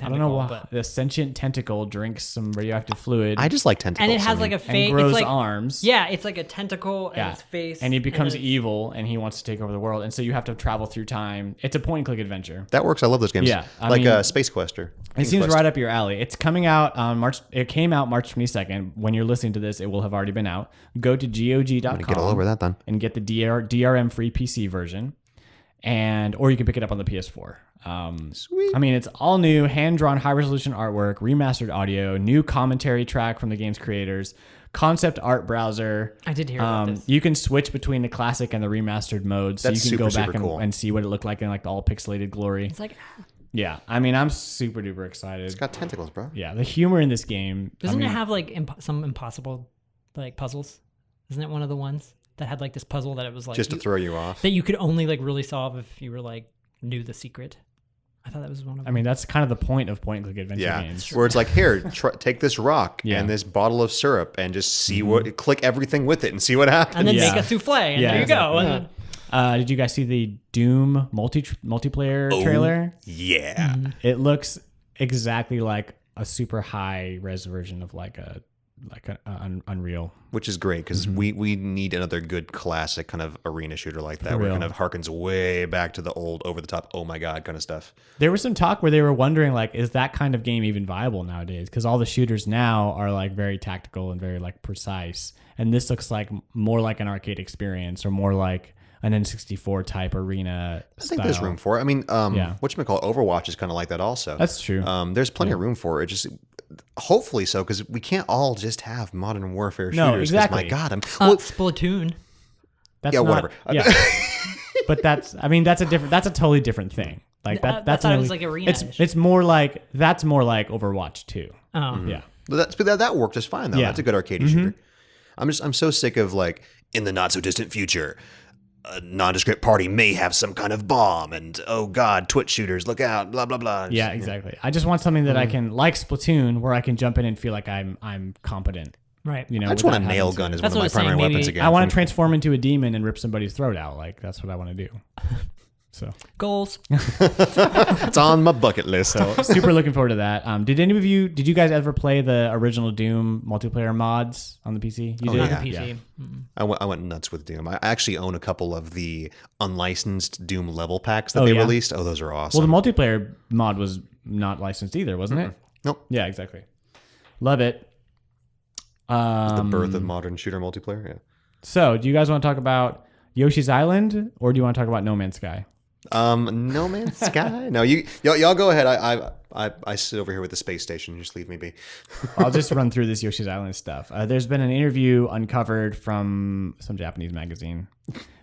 I don't know why but- the sentient tentacle drinks some radioactive fluid I just like tentacles. and it has like a and face. grows It's like, arms. yeah, it's like a tentacle and its face. And he becomes it's- evil, and he wants to take over the world. And so you have to travel through time. It's a point-and-click adventure. That works. I love those games. Yeah, I like mean, Space Quester. It seems right up your alley. It's coming out on March. It came out March 22nd. When you're listening to this, it will have already been out. Go to GOG.com. Get all over that then. And get the DRM free PC version, or you can pick it up on the PS4. Sweet. I mean, it's all new, hand-drawn, high-resolution artwork, remastered audio, new commentary track from the game's creators, concept art browser. I did hear about this. You can switch between the classic and the remastered modes, so That's you can go super, back super cool. and see what it looked like in like the all pixelated glory. It's like, Yeah, I mean, I'm super duper excited. It's got tentacles, bro. Yeah, the humor in this game. doesn't it have like some impossible like puzzles? Isn't it one of the ones that had like this puzzle that it was like Just to throw you off. that you could only like really solve if you were like knew the secret? I thought that was one of them. I mean, that's kind of the point of point-and-click adventure Yeah, games. where it's like, here, take this rock Yeah. and this bottle of syrup and just see click everything with it and see what happens. and then Yeah. make a souffle, and Yeah, there you go. exactly. And Did you guys see the Doom multiplayer Oh. trailer? Yeah. It looks exactly like a super high-res version of like an Unreal. Which is great because we need another good classic kind of arena shooter like that For where it real. kind of harkens way back to the old over the top, oh my God kind of stuff. There was some talk where they were wondering, like, is that kind of game even viable nowadays? Because all the shooters now are like very tactical and very like precise, and this looks like more like an arcade experience or more like an N64 type arena. I think there's room for it. I mean, Yeah. whatchamacallit, Overwatch is kind of like that also. That's true. There's plenty of room for it. Just hopefully so, because we can't all just have modern warfare shooters. No, 'cause, exactly. My God, Splatoon. That's yeah, not- whatever. Yeah. But that's a totally different thing. Like I that's thought it an- was like arena-ish. It's more like Overwatch 2. Oh, Yeah. But that worked just fine though. Yeah. That's a good arcade shooter. I'm so sick of like in the not so distant future, a nondescript party may have some kind of bomb, and oh God, Twitch shooters, look out, blah blah blah. Yeah, exactly. I just want something that I can, like Splatoon, where I can jump in and feel like I'm competent. right. You know, I just want a without nail having gun to- as That's one of my what I was saying, primary weapons maybe- again. I want to transform into a demon and rip somebody's throat out. Like that's what I want to do. So Goals. It's on my bucket list. super looking forward to that. Did you guys ever play the original Doom multiplayer mods on the PC? You Oh, did? On yeah. the PC. I went nuts with Doom. I actually own a couple of the unlicensed Doom level packs that Oh, they yeah? released. Oh, those are Well, awesome. the multiplayer mod was not licensed either, wasn't it? Nope. Yeah, exactly. Love it. The birth of modern shooter multiplayer. Yeah. So, do you guys want to talk about Yoshi's Island, or do you want to talk about No Man's Sky? No Man's Sky. No, y'all go ahead. I sit over here with the space station. Just leave me be. I'll just run through this Yoshi's Island stuff. There's been an interview uncovered from some Japanese magazine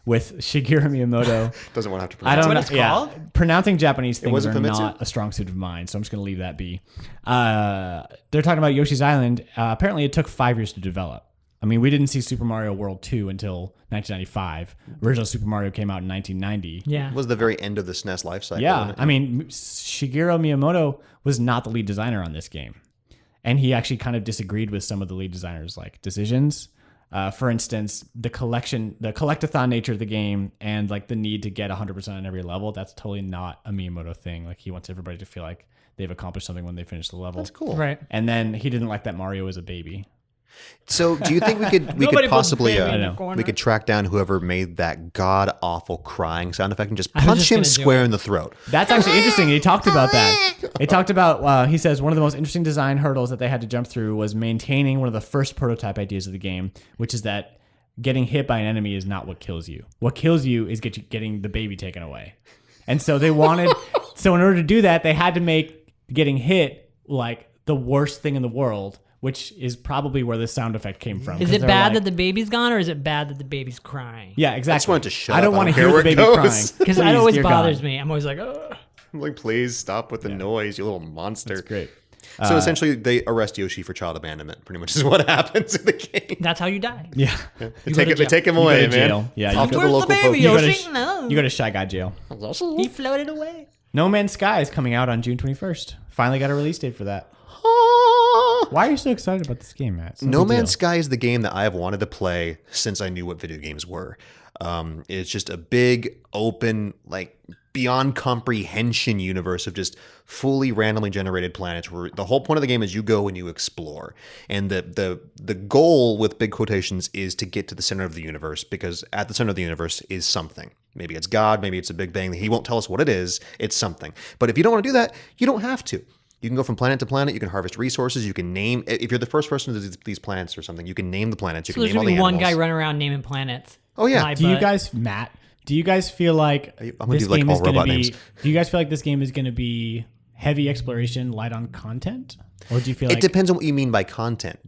with Shigeru Miyamoto. Doesn't want to have to. I don't what know. it's Yeah, called? pronouncing Japanese things wasn't are Famitsu? not a strong suit of mine, so I'm just going to leave that be. They're talking about Yoshi's Island. Apparently, it took 5 years to develop. I mean, we didn't see Super Mario World 2 until 1995. Original Super Mario came out in 1990. Yeah. It was the very end of the SNES life cycle. Yeah, wasn't it? I mean, Shigeru Miyamoto was not the lead designer on this game, and he actually kind of disagreed with some of the lead designers' like decisions. For instance, the collectathon nature of the game, and like the need to get 100% on every level. That's totally not a Miyamoto thing. Like he wants everybody to feel like they've accomplished something when they finish the level. That's cool. Right. And then he didn't like that Mario was a baby. So, do you think we could Nobody puts possibly baby in the corner. we could track down whoever made that god awful crying sound effect and just was punch just him gonna do square it. in the throat? That's actually interesting. He talked about that. He talked about, he says, one of the most interesting design hurdles that they had to jump through was maintaining one of the first prototype ideas of the game, which is that getting hit by an enemy is not what kills you. What kills you is getting the baby taken away. And so they wanted, so in order to do that, they had to make getting hit like the worst thing in the world, which is probably where the sound effect came from. Is 'Cause it they're bad like- that the baby's gone, or is it bad that the baby's crying? Yeah, exactly. want it to shut I don't up. want I to don't hear care the where baby it goes. crying. Because that Please, always dear bothers God. me. I'm always like, ugh. I'm like, please stop with the noise, you little monster. That's great. So essentially, they arrest Yoshi for child abandonment. Pretty much is what happens in the game. That's how you die. Yeah. They take him You away, go to man. jail. Yeah, Off to the Where's the local baby, You go to Yoshi? sh- No. You go to Shy Guy jail. He floated away. No Man's Sky is coming out on June 21st. Finally got a release date for that. Why are you so excited about this game, Matt? It's No big deal. Man's Sky is the game that I have wanted to play since I knew what video games were. It's just a big, open, like beyond comprehension universe of just fully randomly generated planets where the whole point of the game is you go and you explore. And the goal with big quotations is to get to the center of the universe, because at the center of the universe is something. Maybe it's God, maybe it's a Big Bang. He won't tell us what it is. It's something. But if you don't want to do that, you don't have to. You can go from planet to planet. You can harvest resources. You can name, if you're the first person to do these planets or something, you can name the planets. You So can there's name all gonna the be one animals. guy running around naming planets. Oh yeah. My Do you butt. guys, Matt? Do you guys feel like I'm gonna this do, like, game all is going to robot be? names. Do you guys feel like this game is going to be heavy exploration, light on content, or do you feel like It depends on what you mean by content.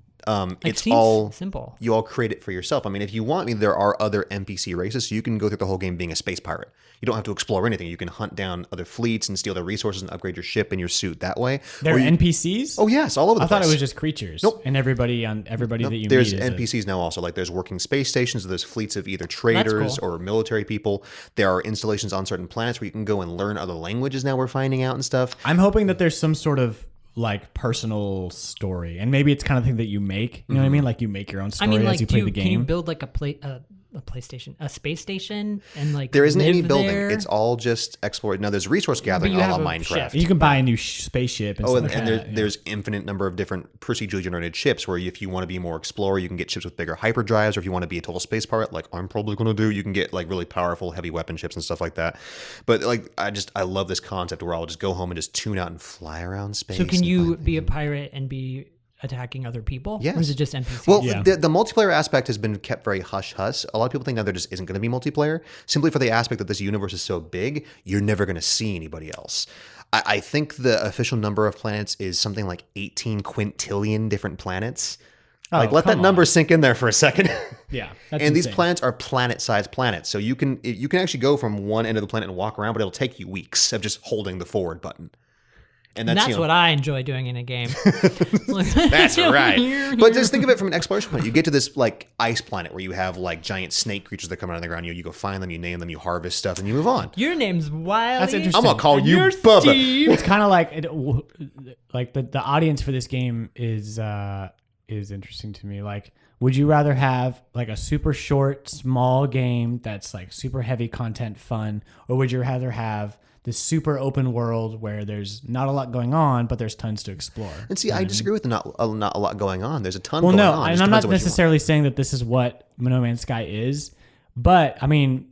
It's seems all simple. You all create it for yourself. I mean, if you want me, there are other NPC races, so you can go through the whole game being a space pirate. You don't have to explore anything. You can hunt down other fleets and steal their resources and upgrade your ship and your suit that way. they're Or you- NPCs? Oh yes, all over the I thought place. it was just creatures. Nope. And everybody that you There's meet is NPCs now also. Like there's working space stations. There's fleets of either traders cool. or military people. There are installations on certain planets where you can go and learn other languages. Now we're finding out and stuff. I'm hoping that there's some sort of like personal story, and maybe it's kind of thing that you make. You know what I mean? Like you make your own I story mean, like, as you play the can you game. build like a PlayStation, a space station, and like There isn't any live building. there? it's all just exploration. Now there's resource gathering you a have la a Minecraft. ship. You can buy a new spaceship. And Oh, stuff and, like and that. there's infinite number of different procedurally generated ships where if you want to be more explorer, you can get ships with bigger hyperdrives, or if you want to be a total space pirate, like I'm probably going to do, you can get like really powerful heavy weapon ships and stuff like that. But like, I love this concept where I'll just go home and just tune out and fly around space. So can and you find be a pirate and be attacking other people? Yes. Or is it just NPCs? Well, Yeah. the multiplayer aspect has been kept very hush-hush. A lot of people think now there just isn't going to be multiplayer, simply for the aspect that this universe is so big, you're never going to see anybody else. I think the official number of planets is something like 18 quintillion different planets. Like, let that come number on. sink in there for a second. Yeah, that's And these insane. planets are planet-sized planets, so you can actually go from one end of the planet and walk around, but it'll take you weeks of just holding the forward button. And And that's, that's you know, what I enjoy doing in a game. That's right. But just think of it from an exploration point. You get to this like ice planet where you have like giant snake creatures that come out of the ground. You go find them, you name them, you harvest stuff, and you move on. Your name's Wiley. That's interesting. I'm gonna call and you you're Bubba. Steve. It's kind of like the audience for this game is interesting to me. Like, would you rather have like a super short, small game that's like super heavy content fun, or would you rather have this super open world where there's not a lot going on, but there's tons to explore? And see, I disagree with the not a lot going on. There's a ton Well, going no, on. It and just I'm depends not on what you want. necessarily saying that this is what No Man's Sky is, but I mean,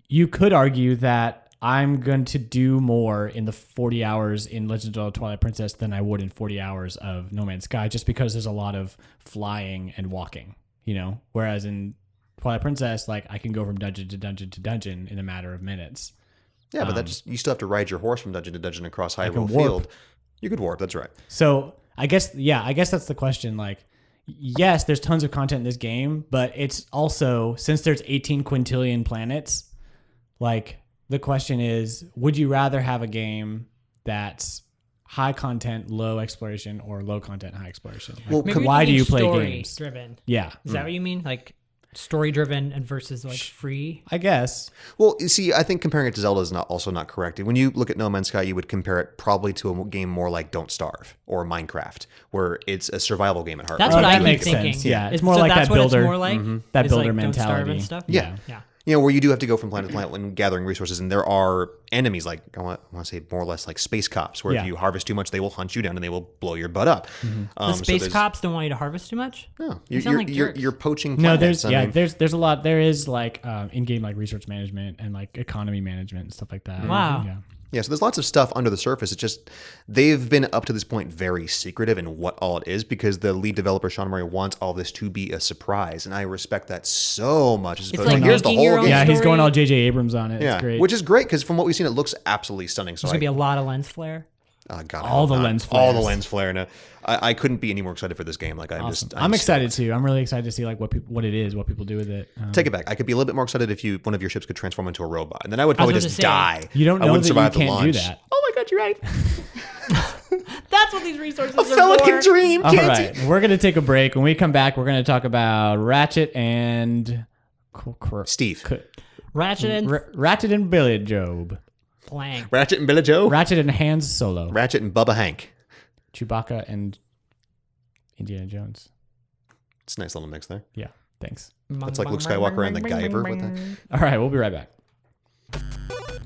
you could argue that I'm going to do more in the 40 hours in Legend of Zelda Twilight Princess than I would in 40 hours of No Man's Sky, just because there's a lot of flying and walking, you know? Whereas in Twilight Princess, like I can go from dungeon to dungeon to dungeon in a matter of minutes. Yeah, but that just you still have to ride your horse from dungeon to dungeon across Hyrule warp. Field. You could warp. That's right. So I guess that's the question. Like, yes, there's tons of content in this game, but it's also, since there's 18 quintillion planets, like the question is, would you rather have a game that's high content, low exploration, or low content, high exploration? Like, Well, Maybe why do mean you play story games? Driven. Yeah, Is that what you mean? Like story driven and versus like free? I guess. Well, you see, I think comparing it to Zelda is also not correct. When you look at No Man's Sky, you would compare it probably to a game more like Don't Starve or Minecraft, where it's a survival game at heart. That's Oh, what I that keep makes thinking. sense. Yeah, it's more like that's that what builder- It's more like that is builder like Don't Starve mentality. and stuff. Yeah. Yeah. You know, where you do have to go from planet to planet when gathering resources, and there are enemies like I want to say more or less like space cops, where Yeah. if you harvest too much, they will hunt you down and they will blow your butt up. The So space there's- cops don't want you to harvest too much. No, They sound like jerks. you're poaching. No, Planets. I mean, there's a lot. There is like in-game like resource management and like economy management and stuff like that. Wow. Yeah. Yeah, so there's lots of stuff under the surface. It's just they've been up to this point very secretive in what all it is because the lead developer Sean Murray wants all this to be a surprise, and I respect that so much. As opposed like to here's the making your whole own game. Yeah, he's story. going all J.J. Abrams on it. Yeah, It's great. which is great because from what we've seen, it looks absolutely stunning. So There's gonna be a lot of lens flare. God, I all hope the not. lens all the flares. lens flare. No, I couldn't be any more excited for this game. Like I'm awesome. just, I'm excited too. I'm really excited to see like what it is, what people do with it. Take it back. I could be a little bit more excited if one of your ships could transform into a robot, and then I would probably about just to say, die. You don't I know wouldn't that you survive the can't do launch. that. Oh my God, you're right. That's what these resources A are fella for. can dream, All can't right, we're gonna take a break. When we come back, we're gonna talk about Ratchet and Steve. Ratchet and Billy Job, Clank. Ratchet and Billy Joe. Ratchet and Hans Solo, Ratchet and Bubba Hank. Chewbacca and Indiana Jones. It's a nice little mix there. Yeah, thanks. That's like Luke Skywalker and the Guyver. What the? All right, we'll be right back.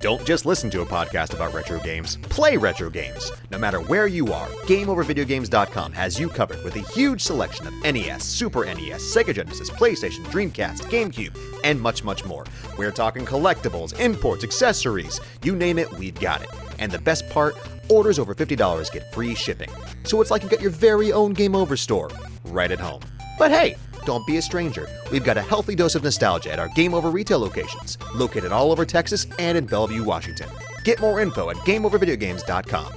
Don't just listen to a podcast about retro games, play retro games. No matter where you are, GameOverVideogames.com has you covered with a huge selection of NES, Super NES, Sega Genesis, PlayStation, Dreamcast, GameCube, and much, much more. We're talking collectibles, imports, accessories, you name it, we've got it. And the best part, orders over $50 get free shipping. So it's like you got your very own Game Over store right at home. But hey, don't be a stranger. We've got a healthy dose of nostalgia at our Game Over retail locations, located all over Texas and in Bellevue, Washington. Get more info at GameOverVideogames.com.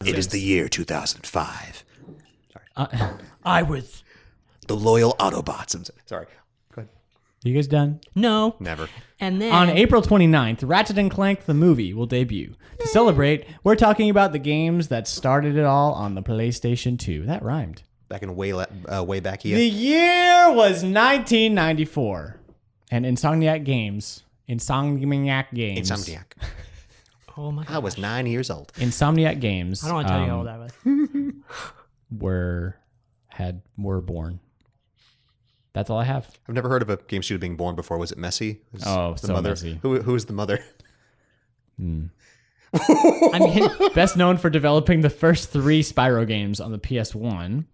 It is the year 2005. I was. The loyal Autobots. Sorry. Go ahead. You guys done? No. Never. And then On April 29th, Ratchet and Clank the movie will debut. To celebrate, we're talking about the games that started it all on the PlayStation 2. That rhymed. Back in way back here. The year was 1994. And Insomniac Games. Insomniac. Oh my god. I was 9 years old. Insomniac Games. I don't want to tell you how old I was. were born. That's all I have. I've never heard of a game studio being born before. Was it Messy? The so mother? messy. Who is the mother? I mean, Best known for developing the first 3 Spyro games on the PS1.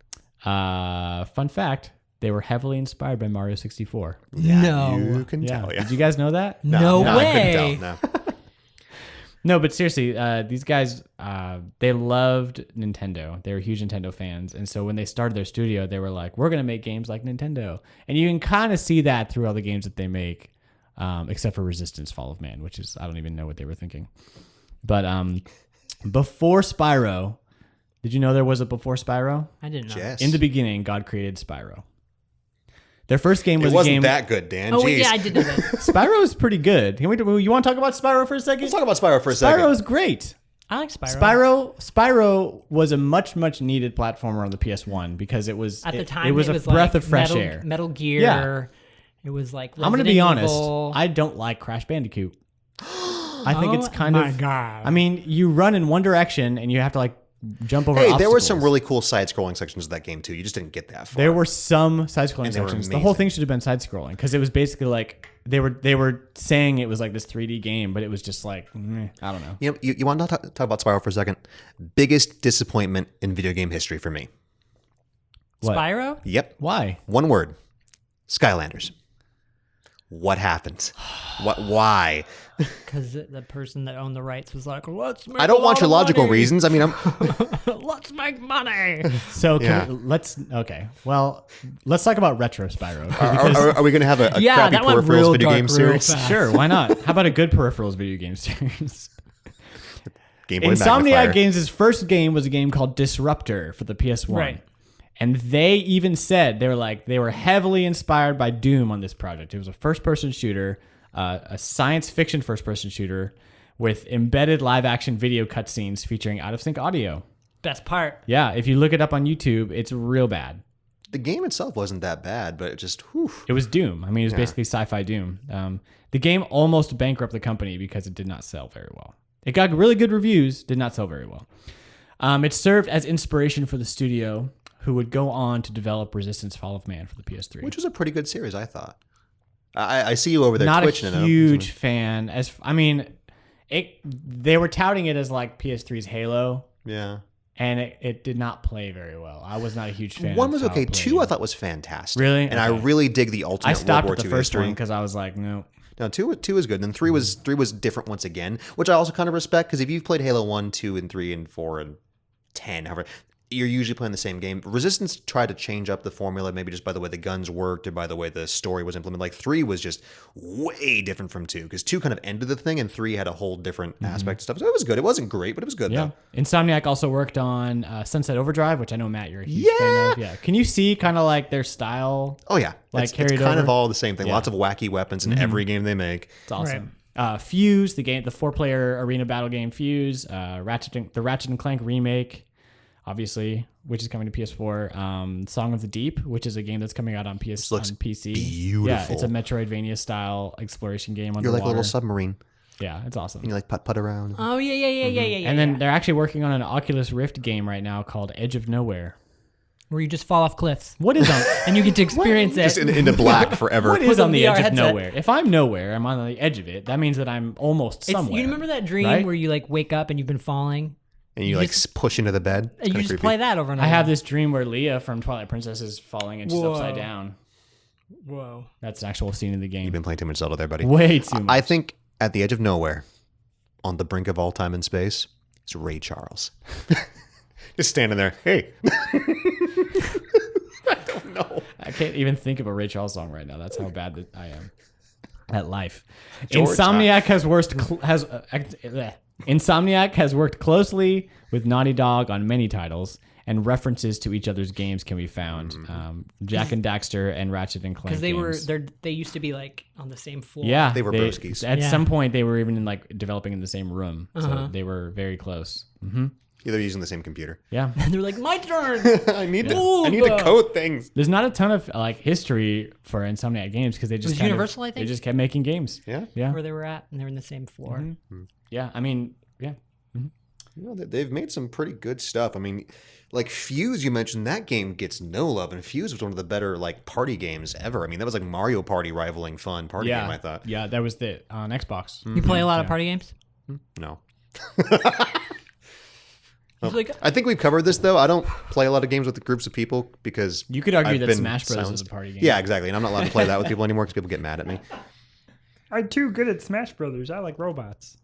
Fun fact, they were heavily inspired by Mario 64. no. You can Yeah. tell. Yeah. Did you guys know that? No I way. couldn't tell. No. No, but seriously, these guys, they loved Nintendo. They were huge Nintendo fans. And so when they started their studio, they were like, we're going to make games like Nintendo. And you can kind of see that through all the games that they make, except for Resistance Fall of Man, which is, I don't even know what they were thinking. But before Spyro, did you know there was a before Spyro? I didn't know. Yes. In the beginning, God created Spyro. Their first game was it a wasn't game. that good, Dan. Oh, Jeez. yeah, I did know that. Spyro is pretty good. You want to talk about Spyro for a second? Let's talk about Spyro for a second. Spyro is great. I like Spyro. Spyro was a much needed platformer on the PS1 because it was At the time, it was a breath like of fresh Metal, air. Metal Gear. Yeah. It was like I'm gonna Resident be honest. Evil. I don't like Crash Bandicoot. I think it's kind my of. God. I mean, you run in one direction and you have to like jump over. Hey, there were some obstacles. really cool side-scrolling sections of that game too. You just didn't get that far. There were some side-scrolling And they were sections. The amazing. whole thing should have been side-scrolling because it was basically like they were saying it was like this 3D game, but it was just like I don't know. You want to talk about Spyro for a second? Biggest disappointment in video game history for me. What? Spyro? Yep. Why? One word. Skylanders. What happened? Why? Because the person that owned the rights was like, let's make I don't a want lot your of logical money. reasons. I mean, I'm Let's make money. So Yeah. let's Well, let's talk about retro Spyro. are we going to have a Yeah, crappy that went peripherals real video dark game real series? fast. Sure, why not? How about a good peripherals video game series? Game Boy Insomniac Magnifier. Games' first game was a game called Disruptor for the PS1. Right. And they even said they were heavily inspired by Doom on this project. It was a first-person shooter, a science fiction first-person shooter with embedded live-action video cutscenes featuring out-of-sync audio. Best part. Yeah, if you look it up on YouTube, it's real bad. The game itself wasn't that bad, but it just, whew. It was Doom. I mean, it was basically sci-fi Doom. The game almost bankrupted the company because it did not sell very well. It got really good reviews, did not sell very well. It served as inspiration for the studio, who would go on to develop Resistance Fall of Man for the PS3. Which was a pretty good series, I thought. I see you over there Not twitching. a huge fan. They were touting it as like PS3's Halo, Yeah. and it did not play very well. I was not a huge fan. One of was how okay. it played. 2 I thought was fantastic. Really? And I Okay. really dig the ultimate I stopped World at War the II first history. one because I was like, no. No, two is good. And 3 was different once again, which I also kind of respect because if you've played Halo 1, 2, and 3, and 4, and 10, however, you're usually playing the same game. Resistance tried to change up the formula, maybe just by the way the guns worked or by the way the story was implemented. Like 3 was just way different from 2 because 2 kind of ended the thing and 3 had a whole different aspect of stuff. So it was good. It wasn't great, but it was good Yeah. though. Insomniac also worked on Sunset Overdrive, which I know, Matt, you're a huge fan of. Yeah. Can you see kind of like their style? Oh yeah, Like it's carried kind of over? all the same thing. Yeah. Lots of wacky weapons in every game they make. It's awesome. Fuse, the 4-player arena battle game Fuse, the Ratchet and Clank remake, obviously, which is coming to PS4. Song of the Deep, which is a game that's coming out on looks PC. beautiful. Yeah, it's a Metroidvania style exploration game underwater. You're like a little submarine. Yeah, it's awesome. And you like putt around. Oh, yeah. And then they're actually working on an Oculus Rift game right now called Edge of Nowhere. where you just fall off cliffs What is on? and you get to experience Just it. into black forever. What is With a on the VR edge of headset. nowhere? If I'm nowhere, I'm on the edge of it. That means that I'm almost somewhere. You remember that dream right? where you like wake up and you've been falling? And you like push into the bed. It's And you kinda just creepy. play that over and I over. have this dream where Leah from Twilight Princess is falling and she's Whoa. upside down. Whoa. That's an actual scene in the game. You've been playing too much Zelda there, buddy. Way too much. I think at the edge of nowhere, on the brink of all time and space, it's Ray Charles. Just standing there. Hey. I don't know. I can't even think of a Ray Charles song right now. That's how bad that I am at life. George, Insomniac Insomniac has worked closely with Naughty Dog on many titles, and references to each other's games can be found. Jack and Daxter and Ratchet and Clank. Because games. they used to be like on the same floor. Yeah, They were broskies. At Yeah. some point, they were even in like developing in the same room, so they were very close. They're using the same computer. Yeah, And they're like, my turn. I need to Move. code things. there's not a ton of like history for Insomniac games because they just was kind of- Universal, I think? they just kept making games. Yeah. Yeah, Where they were at, and they were in the same floor. yeah. I mean, yeah. You know, they've made some pretty good stuff. I mean, like Fuse, you mentioned that game gets no love, and Fuse was one of the better like party games ever. I mean, that was like Mario Party rivaling fun party Yeah, game. I thought. Yeah, that was the on Xbox. You play a lot of party games? No. He's like, I think we've covered this though. I don't play a lot of games with groups of people because You could argue I've that been Smash Bros. silenced. is a party game. Yeah, exactly. And I'm not allowed to play that with people anymore because people get mad at me. I'm too good at Smash Brothers. I like robots.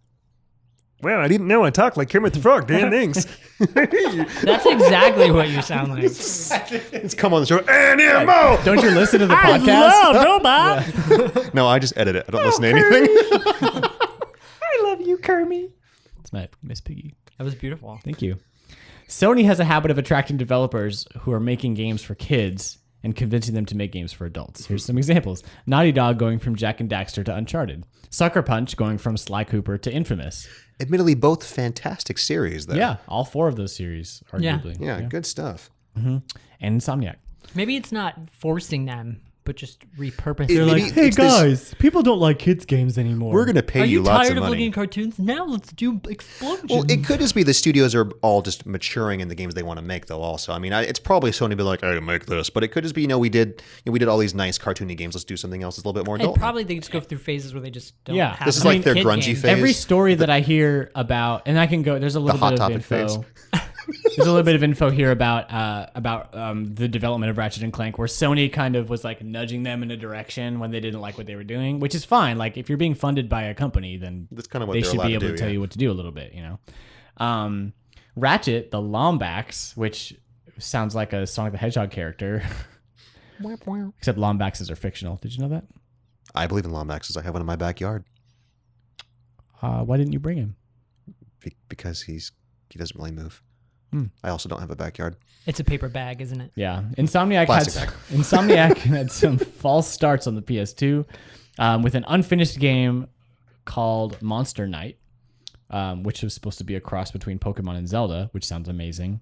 Well, I didn't know I talked like Kermit the Frog. Dan thanks. that's exactly what you sound like. It's come on the show. Animo! Don't you listen to the I podcast? love robot. No, I just edit it. I don't listen to anything. I love you, Kermit. It's my Miss Piggy. That was beautiful. Thank you. Sony has a habit of attracting developers who are making games for kids and convincing them to make games for adults. Here's some examples. Naughty Dog going from Jack and Daxter to Uncharted. Sucker Punch going from Sly Cooper to Infamous. Admittedly, both fantastic series though. Yeah, all four of those series, arguably. Yeah, good stuff. And Insomniac. Maybe it's not forcing them, but just repurposing. They're like, Hey it's this- guys, people don't like kids games anymore. We're gonna pay Are you you lots tired of of looking money. at cartoons? Now let's do explosions. Well, it could just be the studios are all just maturing in the games they want to make, though. Also, I mean, it's probably Sony be like, "I make this," but it could just be, we did all these nice cartoony games. Let's do something else that's a little bit more And adult. probably they just go through phases where they just don't Yeah. have This is any like their kid grungy games. phase. Every story that I hear about, and I can go. There's a little Hot bit of Topic info. phase. There's a little bit of info here about the development of Ratchet and Clank, where Sony kind of was like nudging them in a direction when they didn't like what they were doing, which is fine. Like if you're being funded by a company, then That's kind of what they they're should allowed be able to to do, tell yeah. you what to do a little bit, you know. Ratchet, the Lombax, which sounds like a Sonic the Hedgehog character, except Lombaxes are fictional. Did you know that? I believe in Lombaxes. I have one in my backyard Why didn't you bring him? because he doesn't really move. I also don't have a backyard. It's a paper bag, isn't it? Yeah, Insomniac Plastic had some false starts on the PS2 with an unfinished game called Monster Night, which was supposed to be a cross between Pokemon and Zelda, which sounds amazing.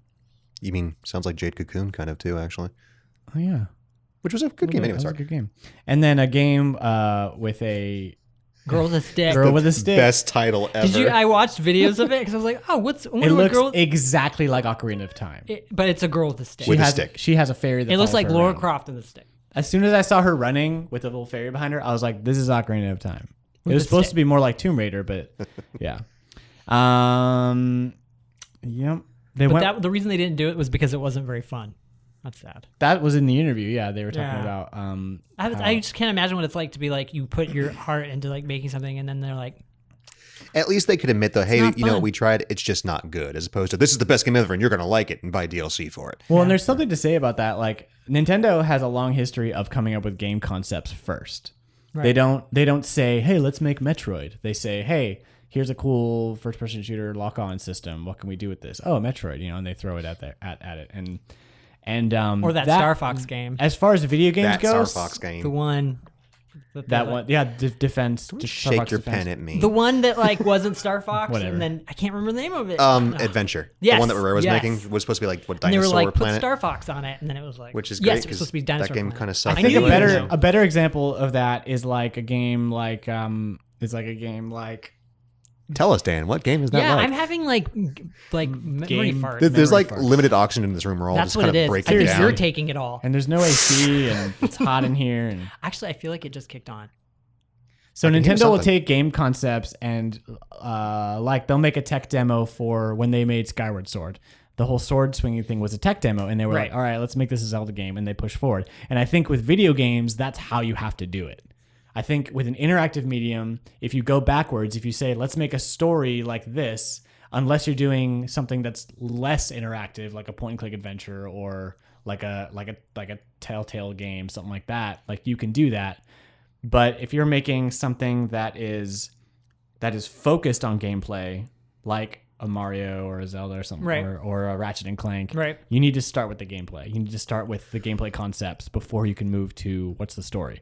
You mean sounds like Jade Cocoon kind of too, actually, Oh yeah, which was a good game That anyway. was a Sorry. good game. And then a game with a Girl with a stick. girl with a stick. Best title ever. Did you? I watched videos of it because I was like, oh, I It wonder what looks girl. exactly like Ocarina of Time. But it's a girl with a stick. With a has, stick. She has a fairy that It looks follows like her Laura around. Croft in the stick. As soon as I saw her running with a little fairy behind her, I was like, this is Ocarina of Time. It With was a supposed stick. to be more like Tomb Raider, but yeah. Yep. They But went. the reason they didn't do it was because it wasn't very fun. That's sad. That was in the interview. Yeah, they were talking Yeah. about. I just can't imagine what it's like to be like you put your heart into like making something and then they're like, At least they could admit though, hey, not you know what fun. we tried? It's just not good. As opposed to this is the best game ever and you're gonna like it and buy DLC for it. Well, and there's something to say about that. Like Nintendo has a long history of coming up with game concepts first. They don't say, hey, let's make Metroid. They say, hey, here's a cool first-person shooter lock-on system. What can we do with this? Oh, Metroid, and they throw it at it. And or that Star Fox game, As far as video games That goes, Star Fox game. the one. that one, yeah, defense. Just Star shake Fox your Defense. pen at me. The one that like wasn't Star Fox, Whatever. and then I can't remember the name of it. Adventure. Yes, The one that Rare was yes. making was supposed to be like what and they were dinosaur like, put planet. Star Fox on it, and then it was like, Which is yes, great it was because supposed to be that Dinosaur game Planet. kind of I sucked. think a anyway. better example of that is like a game like Tell us, Dan, what game is that Yeah, like? I'm having like memory Game- farts. There's memory like farts. limited oxygen in this room. We're all That's just what kind it of is. I breaking think down. you're taking it all. And there's no AC, and it's hot in here. And Actually, I feel like it just kicked on. so I can hear Nintendo will something. take game concepts and like they'll make a tech demo for when they made Skyward Sword. The whole sword swinging thing was a tech demo, and they were Right. like, all right, let's make this a Zelda game, and they push forward. And I think with video games, that's how you have to do it. I think with an interactive medium, if you go backwards, if you say, let's make a story like this, unless you're doing something that's less interactive, like a point and click adventure or like a Telltale game, something like that, like you can do that. But if you're making something that is focused on gameplay, like a Mario or a Zelda or something, Right. or a Ratchet and Clank, Right. you need to start with the gameplay. You need to start with the gameplay concepts before you can move to what's the story.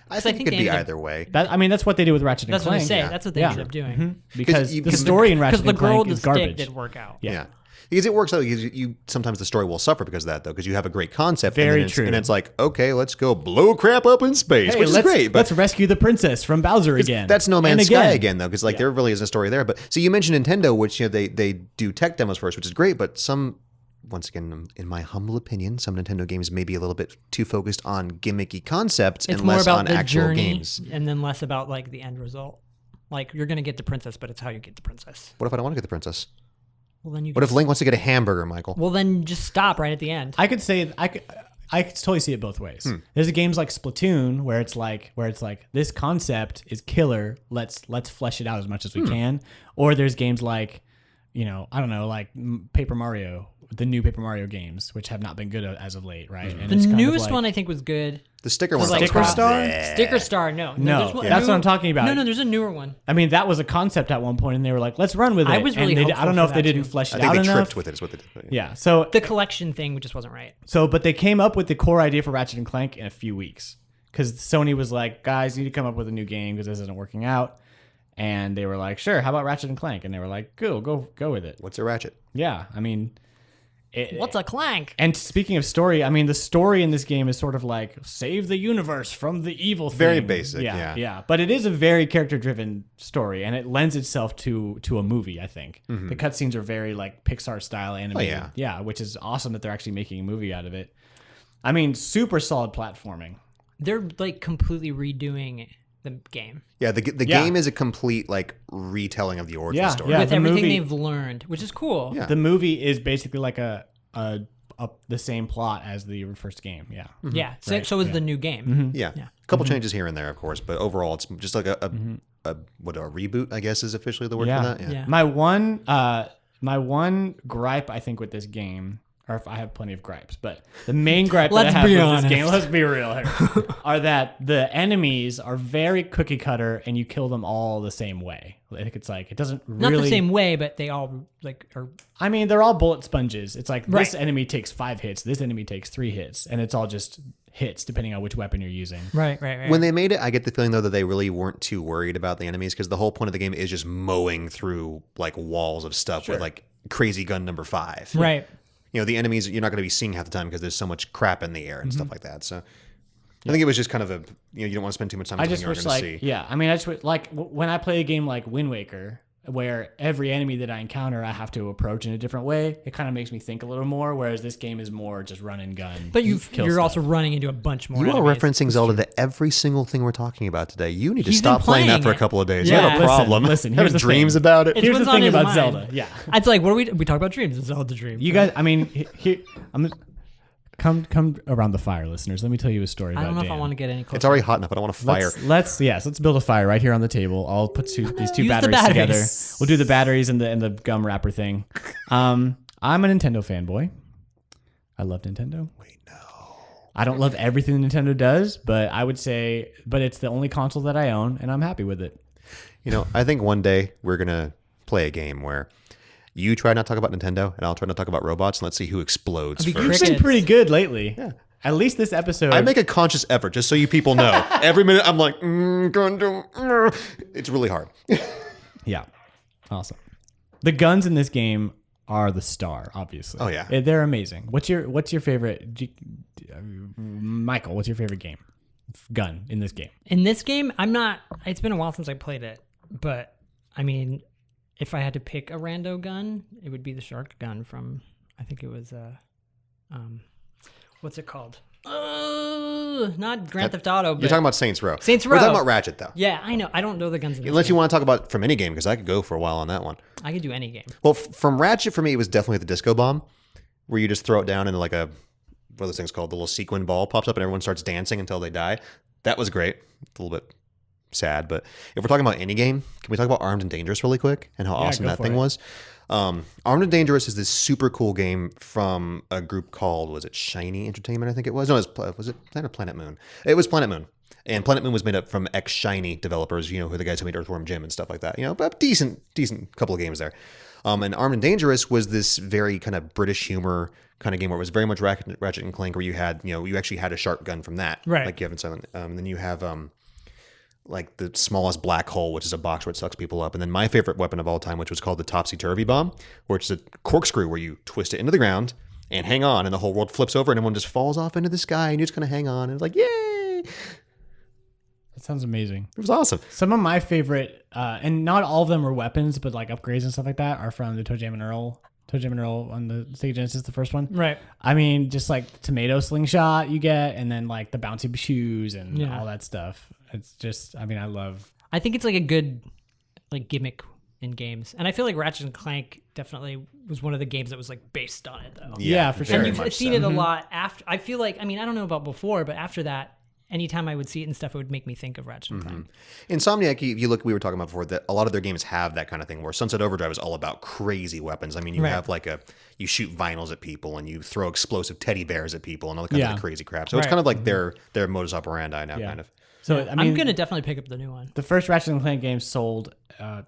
I think think it could they be ended up- either way. That's what they did with Ratchet and That's what I Clank. say. yeah. That's what they Yeah. ended up doing. Because you- the because story in Because Ratchet the and girl Clank with is the stick garbage. didn't work out. Yeah. Because it works out. You sometimes the story will suffer because of that, though, because you have a great concept. Very and then it's, true. And it's like, okay, let's go blow crap up in space, Hey, which is great. But let's rescue the princess from Bowser again. that's No And Man's Sky again, though, because like Yeah. there really is a story there. But so you mentioned Nintendo, which they do tech demos first, which is great. But once again, in my humble opinion, some Nintendo games may be a little bit too focused on gimmicky concepts It's and more less about on the actual journey games. and then less about like the end result. Like you're gonna get the princess, but it's how you get the princess. What if I don't want to get the princess? Well, then you. What if Link wants to get a hamburger, Michael? Well, then just stop right at the end. I could totally see it both ways. There's games like Splatoon where it's like this concept is killer. Let's flesh it out as much as we can. Or there's games like, I don't know, like Paper Mario, the new Paper Mario games, which have not been good as of late, right? And The it's kind of newest like- one I think was good. The sticker Because, one. like, Sticker Star? Sticker Star, no. No, there's one- that's what I'm talking about. No, there's a newer one. I mean, that was a concept at one point, and they were like, "Let's run with it." I was really And I hopeful don't know for if they that, didn't too. flesh I it think out they enough. tripped with it. Is what they did. Yeah. So The collection thing just wasn't right. but they came up with the core idea for Ratchet and Clank in a few weeks because Sony was like, "Guys, you need to come up with a new game because this isn't working out." And they were like, "Sure, how about Ratchet and Clank?" And they were like, "Cool, go with it." What's a ratchet? Yeah, I mean, What's a clank? And speaking of story, I mean, the story in this game is sort of like save the universe from the evil thing. Very basic, yeah. Yeah. But it is a very character-driven story, and it lends itself to a movie, I think. The cutscenes are very like Pixar-style animated. yeah. Yeah, which is awesome that they're actually making a movie out of it. I mean, super solid platforming. They're like completely redoing the game Yeah, the Yeah. game is a complete like retelling of the origin story. Yeah, with the everything movie- they've learned, which is cool. Yeah. The movie is basically like the same plot as the first game. Yeah. Yeah. So, Right, so is yeah. the new game. Yeah. Yeah. A couple changes here and there, of course, but overall, it's just like a reboot, I guess, is officially the word for that. Yeah. My one gripe, I think, with this game, or if I have plenty of gripes, but the main gripe that I Let's have be with honest. this game, let's be real here, are that the enemies are very cookie cutter and you kill them all the same way. I think it's like, it doesn't Not really... the same way, but they all like are. I mean, they're all bullet sponges. It's like this Right. enemy takes 5 hits, this enemy takes 3 hits, and it's all just hits depending on which weapon you're using. Right. When they made it, I get the feeling though that they really weren't too worried about the enemies because the whole point of the game is just mowing through like walls of stuff with like crazy gun number 5. Right. The enemies you're not going to be seeing half the time because there's so much crap in the air and stuff like that. So I think it was just kind of you don't want to spend too much time on I something just you aren't wish going like to see. yeah. I mean, I just like when I play a game like Wind Waker, where every enemy that I encounter I have to approach in a different way. It kind of makes me think a little more. Whereas this game is more just run and gun. But kill you're stuff. also running into a bunch more. You are enemies. referencing Zelda to every single thing we're talking about today. You need to He's been stop playing that playing for a it. couple of days. Yeah. You have a Listen, problem. listen, Having here's the dreams thing. about it. It's Here's the what's on thing his about mind. Zelda. Yeah, It's like, what do we talk about dreams? It's Zelda dream. you guys. I mean, here I'm. Come around the fire, listeners. Let me tell you a story about I don't know if Dan. I want to get any closer. It's already hot enough. I don't want to fire. Let's build a fire right here on the table. I'll put these two Use the batteries together. batteries. We'll do the batteries and the gum wrapper thing. I'm a Nintendo fanboy. I love Nintendo. Wait, no. I don't love everything Nintendo does, but I would say, but it's the only console that I own, and I'm happy with it. I think one day we're going to play a game where you try not to talk about Nintendo and I'll try not to talk about robots and let's see who explodes I'd be first. It's been Crickets. pretty good lately. Yeah. At least this episode. I make a conscious effort just so you people know. Every minute I'm like, it's really hard. Yeah. Awesome. The guns in this game are the star, obviously. Oh, yeah. They're amazing. What's your favorite Michael, what's your favorite game? Gun in this game. In this game, I'm not. It's been a while since I played it, but I mean, if I had to pick a rando gun, it would be the shark gun from, I think it was, what's it called? Not Grand Theft Auto, but You're talking about Saints Row. Saints We're Row. talking about Ratchet, though. Yeah, I know. I don't know the guns in this Unless you game. want to talk about from any game, because I could go for a while on that one. I could do any game. Well, from Ratchet, for me, it was definitely the disco bomb, where you just throw it down and like what are those things called? The little sequin ball pops up and everyone starts dancing until they die. That was great. A little bit sad, but if we're talking about any game, can we talk about Armed and Dangerous really quick and how awesome go that for thing it. was? Armed and Dangerous is this super cool game from a group called, was it Shiny Entertainment? I think it was. No, was it Planet Moon? It was Planet Moon. And Planet Moon was made up from ex-Shiny developers, who are the guys who made Earthworm Jim and stuff like that. But decent couple of games there. And Armed and Dangerous was this very kind of British humor kind of game where it was very much Ratchet and Clank, where you had, you actually had a sharp gun from that. Right. Like you have in Silent. And then you have like the smallest black hole, which is a box where it sucks people up. And then my favorite weapon of all time, which was called the Topsy-Turvy Bomb, where it's a corkscrew where you twist it into the ground and hang on, and the whole world flips over and everyone just falls off into the sky and you just kind of hang on and it's like, yay! That sounds amazing. It was awesome. Some of my favorite, and not all of them are weapons, but like upgrades and stuff like that, are from the Toe Jam and Earl on the Sega Genesis, the first one. Right. I mean, just like tomato slingshot you get, and then like the bouncy shoes and Yeah. all that stuff. It's just, I mean, I think it's like a good like gimmick in games. And I feel like Ratchet and Clank definitely was one of the games that was like based on it though. Yeah, for sure. And very you've much seen so. it a lot after. I feel like, I mean, I don't know about before, but after that, anytime I would see it and stuff, it would make me think of Ratchet and Clank. Insomniac, if you look, we were talking about before that a lot of their games have that kind of thing where Sunset Overdrive is all about crazy weapons. I mean, you Right. have like you shoot vinyls at people and you throw explosive teddy bears at people and all that kind Yeah. of crazy crap. So it's Right. kind of like their modus operandi now, Yeah. kind of. So, I mean, I'm going to definitely pick up the new one. the first Ratchet and Clank game sold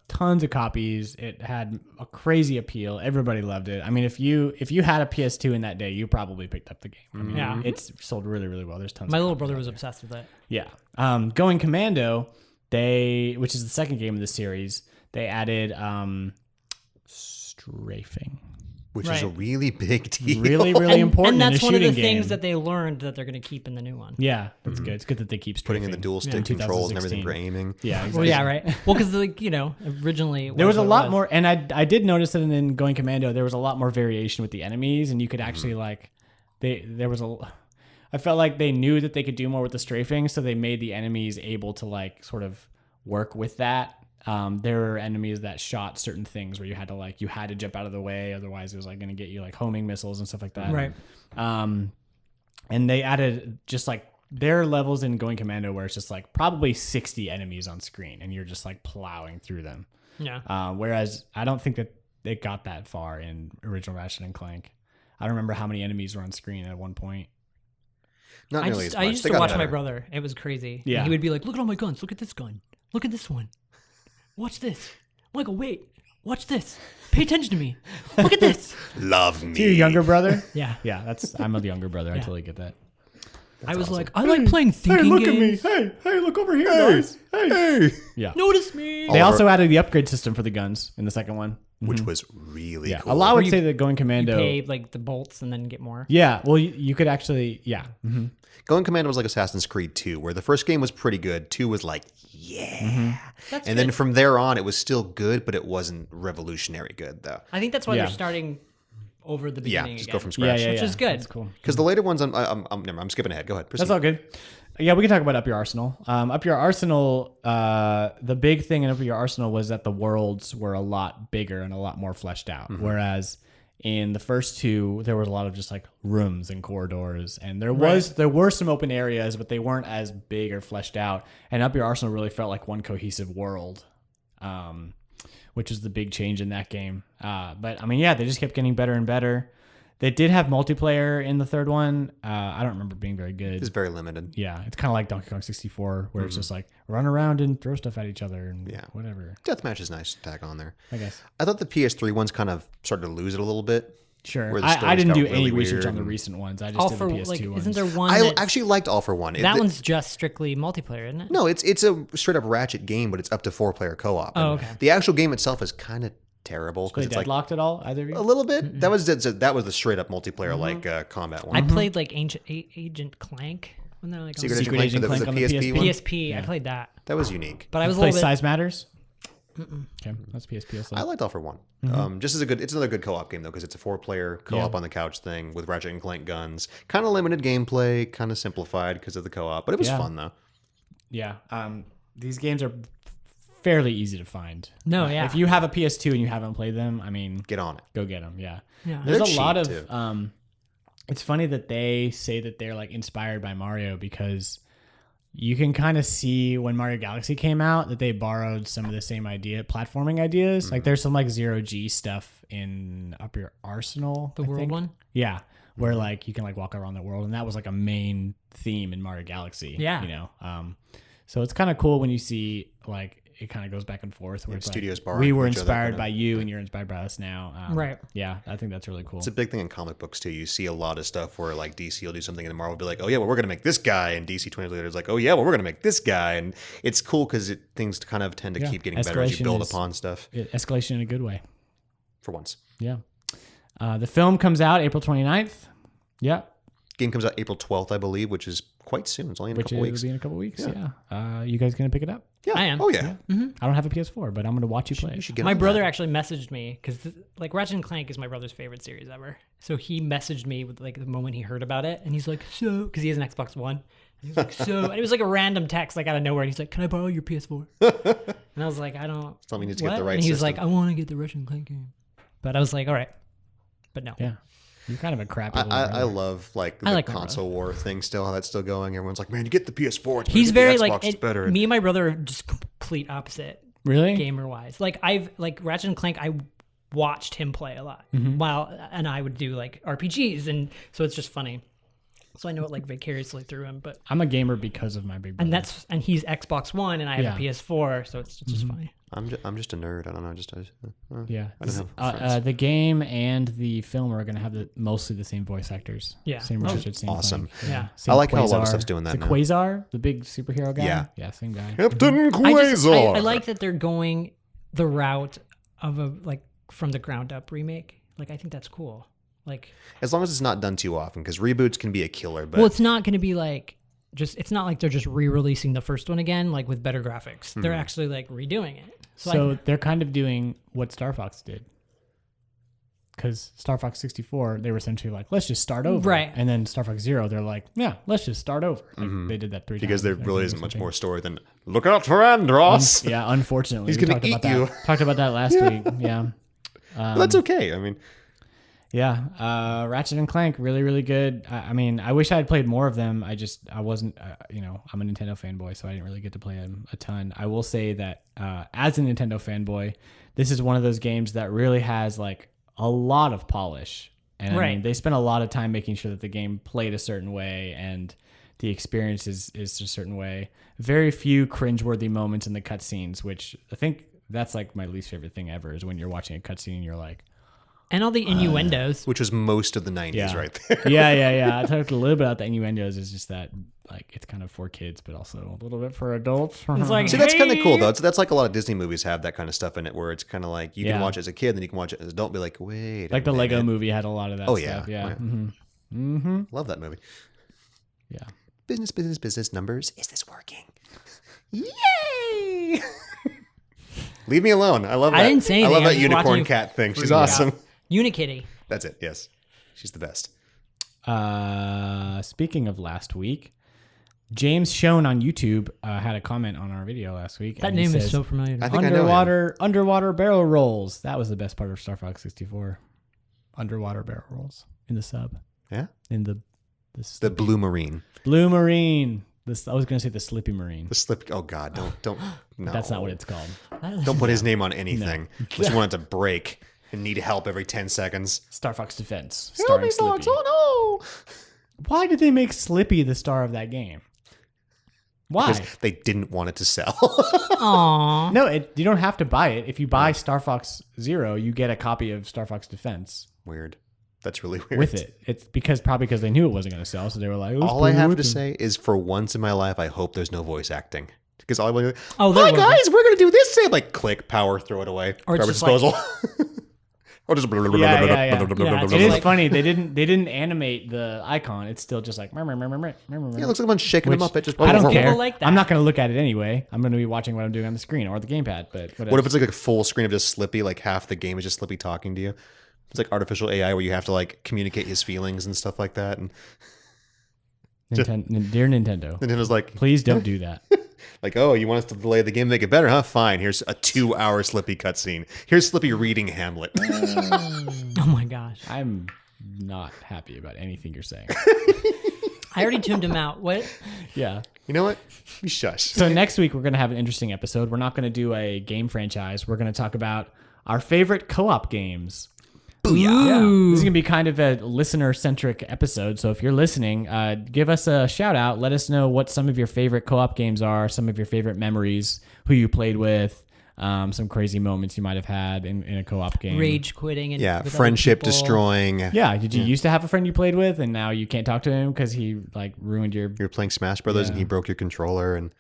tons of copies. It had a crazy appeal. Everybody loved it. I mean, if you had a PS2 in that day, you probably picked up the game. I mean, Yeah. it's sold really, really well. There's tons. My of little copies brother out was there. obsessed with it. Yeah. Going Commando, which is the second game of the series, they added strafing. Which is a Right. really big deal. Really, really important And that's in a one of the shooting game. things that they learned that they're going to keep in the new one. Yeah, that's good. It's good that they keep Putting strafing. in the dual stick Yeah. controls and everything 2016. for aiming. Yeah, exactly. Well, yeah, right. Well, because originally There was a what it lot more, and I did notice that in Going Commando there was a lot more variation with the enemies, and you could actually like I felt like they knew that they could do more with the strafing, so they made the enemies able to like sort of work with that. There were enemies that shot certain things where you had to jump out of the way, otherwise it was like going to get you like homing missiles and stuff like that. Right. And they added just like there are levels in Going Commando where it's just like probably 60 enemies on screen, and you're just like plowing through them. Yeah. Whereas I don't think that they got that far in original Ratchet and Clank. I don't remember how many enemies were on screen at one point. Not nearly as much. I used They to got watch my better. brother. It was crazy. Yeah. And he would be like, "Look at all my guns. Look at this gun. Look at this one. Watch this. Michael, wait. Watch this. Pay attention to me. Look at this." Love me. To your younger brother? Yeah. Yeah, I'm a younger brother. I totally get that. I was like, I like playing thinking games. Hey, look over here, guys. Hey. Yeah. Notice me. They also added the upgrade system for the guns in the second one. Which was really Yeah. cool. A lot would you- say that Going Commando. Pay like the bolts and then get more. Yeah. Well, you could actually. Yeah. Mm-hmm. Going Commando was like Assassin's Creed 2, where the first game was pretty good. 2 was like, yeah. That's And then from there on, it was still good, but it wasn't revolutionary good, though. I think that's why Yeah. they're starting over the Yeah, beginning just again. go from Yeah, scratch. yeah, Which yeah. is good. That's cool. Because the later ones, I'm skipping ahead. Go ahead. Proceed. That's all good. Yeah, we can talk about Up Your Arsenal. Up Your Arsenal, the big thing in Up Your Arsenal was that the worlds were a lot bigger and a lot more fleshed out. Whereas in the first two, there was a lot of just like rooms and corridors, and there were some open areas, but they weren't as big or fleshed out. And Up Your Arsenal really felt like one cohesive world, which is the big change in that game. But I mean, yeah, they just kept getting better and better. They did have multiplayer in the third one. I don't remember it being very good. It's very limited. Yeah, it's kind of like Donkey Kong 64, where it's just like run around and throw stuff at each other and whatever. Deathmatch is nice to tag on there. I guess. I thought the PS3 ones kind of started to lose it a little bit. Sure. Where the I stories didn't got do really any research weird on the and- recent ones. I just All did for the PS2 like, ones. isn't there one I that's- actually liked All for One. that one's just strictly multiplayer, isn't it? No, it's a straight up Ratchet game, but it's up to 4-player co-op. Oh, And okay. The actual game itself is kind of terrible Play because it's like deadlocked at all? Either of you? a little bit. That was the straight up multiplayer like combat one. I played like Agent Clank when they're like Secret on Agent Secret Clank, Agent but it was Clank the on the PSP one. PSP. I played that, That was unique. but I was a Play little bit. Size Matters? Okay, that's PSP also. I liked All for One. Just it's another good co-op game though, because it's a 4-player co-op on the couch thing with Ratchet and Clank guns. Kind of limited gameplay, kind of simplified because of the co-op, but it was fun though. Yeah, these games are fairly easy to find. No, yeah. If you have a PS2 and you haven't played them, I mean, Get on it. go get them. Yeah, Yeah. There's They're a lot cheap, of. too. It's funny that they say that they're like inspired by Mario because you can kind of see when Mario Galaxy came out that they borrowed some of the same platforming ideas. Like there's some like zero G stuff in Up Your Arsenal. The I world think. one? Yeah. Where like you can like walk around the world, and that was like a main theme in Mario Galaxy. Yeah. You know, so it's kind of cool when you see like it kind of goes back and forth. Where it's studios like, borrowing we were each other, inspired kind of. by you, and you're inspired by us now. Right. Yeah, I think that's really cool. It's a big thing in comic books too. You see a lot of stuff where like DC will do something and Marvel will be like, oh yeah, well we're gonna make this guy, and DC 20 years later is like, oh yeah, well we're gonna make this guy, and it's cool because things kind of tend to Yeah. keep getting better as you Escalation build is- upon stuff. Escalation in a good way. For once, Yeah. The film comes out April 29th. Yeah. game comes out April 12th, I believe, which is quite soon. It's only in a Which couple will weeks. be in a couple weeks. Yeah. You guys gonna pick it up? Yeah, I am. Oh yeah. I don't have a PS4, but I'm gonna watch you play You it. should get My on brother that. actually messaged me because like Ratchet and Clank is my brother's favorite series ever. So he messaged me with like the moment he heard about it, and he's like, "So," because he has an Xbox One. And he was like, "So," and it was like a random text like out of nowhere, and he's like, "Can I borrow your PS4?" And I was like, "I don't." Something you need to get what? the right And he was system. like, "I want to get the Ratchet and Clank game," but I was like, "All right," but no. Yeah. You're kind of a crappy. little I brother. love like the I like my console war thing still, how that's still going. Everyone's like, man, you get the PS4. It's He's better, very the like Xbox is better. me and my brother are just complete opposite Really. gamer wise. Like I've like Ratchet and Clank, I watched him play a lot while, and I would do like RPGs, and so it's just funny. So I know it like vicariously through him, but I'm a gamer because of my big brother. and he's Xbox One, and I have a Yeah. PS4, so it's just funny. I'm just a nerd. I don't know. Yeah. I don't know. The game and the film are going to have mostly the same voice actors. Yeah. Same Oh, Richard, same awesome. Clank. Yeah. Same I like how a lot of Quasar. stuff's doing that The now. Quasar, the big superhero guy. Yeah. Yeah, same guy. Captain I like that they're going the route of a like from the ground up remake. Like I think that's cool. Like, As long as it's not done too often, because reboots can be a killer. But well, it's not going to be like it's not like they're just re-releasing the first one again, like with better graphics. They're actually like redoing it. So they're kind of doing what Star Fox did. Because Star Fox 64, they were essentially like, let's just start over. Right. And then Star Fox 0, they're like, yeah, let's just start over. Like, they did that 3 because times. there I think, really or isn't much something. more story than look out for Andros. Yeah, unfortunately. He's we gonna talked eat about you. that. Talked about that last week. Yeah. But that's okay. I mean, Yeah, Ratchet and Clank, really, really good. I mean, I wish I had played more of them. I wasn't, I'm a Nintendo fanboy, so I didn't really get to play them a ton. I will say that as a Nintendo fanboy, this is one of those games that really has like a lot of polish. And I Right. mean, they spent a lot of time making sure that the game played a certain way and the experience is a certain way. Very few cringeworthy moments in the cutscenes, which I think that's like my least favorite thing ever is when you're watching a cutscene and you're like, and all the innuendos. which was most of the 90s Yeah. right there. yeah. I talked a little bit about the innuendos. It's just that like it's kind of for kids, but also a little bit for adults. It's like, See, that's kind of cool hey! though. That's like a lot of Disney movies have that kind of stuff in it, where it's kind of like you can Yeah. watch it as a kid, then you can watch it as an adult, and be like, wait, like a the Lego minute. movie had a lot of that. Oh, stuff. yeah. Yeah. Yeah. Mm-hmm. Love that movie. Yeah. Business numbers. Is this working? Yay! Leave me alone. I love that. I didn't say I love anything. I that was just watching unicorn you cat thing. She's freak out. awesome. Unikitty. That's it. Yes, she's the best. Speaking of last week, James Schoen on YouTube had a comment on our video last week. That and he name is says, so familiar. I think I know him. underwater barrel rolls. That was the best part of Star Fox 64. Underwater barrel rolls in the sub. Yeah, In the the blue marine, Blue Marine. I was going to say the Slippy Marine. the slip. Oh God, don't. No, That's not what it's called. Don't put his name on anything unless you want it to break and need help every 10 seconds. Star Fox Defense. Help Starring me, Slippy. Fox! Oh no! Why did they make Slippy the star of that game? Why? Because they didn't want it to sell. Aww. No, you don't have to buy it. If you buy Star Fox Zero, you get a copy of Star Fox Defense Weird. That's really weird. with it. It's probably because they knew it wasn't going to sell, so they were like, "Let's All put I it have with to them." say is, for once in my life, I hope there's no voice acting. Because all I want to Oh, there hi will be. guys, we're gonna do this. Say like, click, power, throw it away, Or it's garbage just like- disposal. Or just Yeah, it's It is like- funny. They didn't animate the icon. It's still just like. Yeah, it looks like I'm shaking them up. It just I don't People care. like that. I'm not going to look at it anyway. I'm going to be watching what I'm doing on the screen or the gamepad. But What if it's like a full screen of just Slippy, like half the game is just Slippy talking to you? It's like artificial AI where you have to like communicate his feelings and stuff like that. And Dear Nintendo, Nintendo's like, please don't do that. like, oh, you want us to delay the game, make it better, huh? Fine. Here's a 2-hour Slippy cutscene. Here's Slippy reading Hamlet. Oh my gosh. I'm not happy about anything you're saying. I already tuned him out. What? Yeah. You know what? You shush. So next week we're going to have an interesting episode. We're not going to do a game franchise. We're going to talk about our favorite co-op games. Yeah. This is going to be kind of a listener-centric episode. So if you're listening, give us a shout-out. Let us know what some of your favorite co-op games are, some of your favorite memories, who you played with, some crazy moments you might have had in a co-op game. Rage quitting and Yeah, with other friendship people. destroying. Yeah. Did you used to have a friend you played with, and now you can't talk to him because he like ruined your You're playing Smash Brothers and he broke your controller and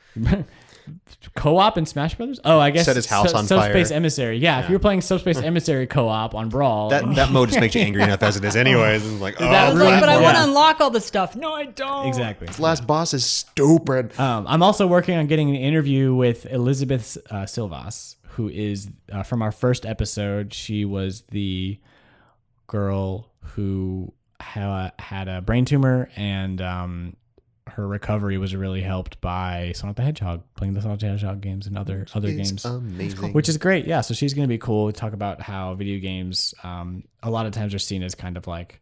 co-op in Smash Brothers? Oh, I guess Set his house on Subspace fire. Emissary. Yeah, if you're playing Subspace Emissary co-op on Brawl, that mode just makes you angry enough as it is anyways. And like, I oh, was like, but I Yeah. want to unlock all the stuff. No, I don't. exactly. this last boss is stupid. I'm also working on getting an interview with Elizabeth Silvas, who is from our first episode. She was the girl who had a brain tumor, and her recovery was really helped by Sonic the Hedgehog, playing the Sonic the Hedgehog games and other It's games. amazing. Which is great, yeah. So she's going to be cool. We talk about how video games, a lot of times are seen as kind of like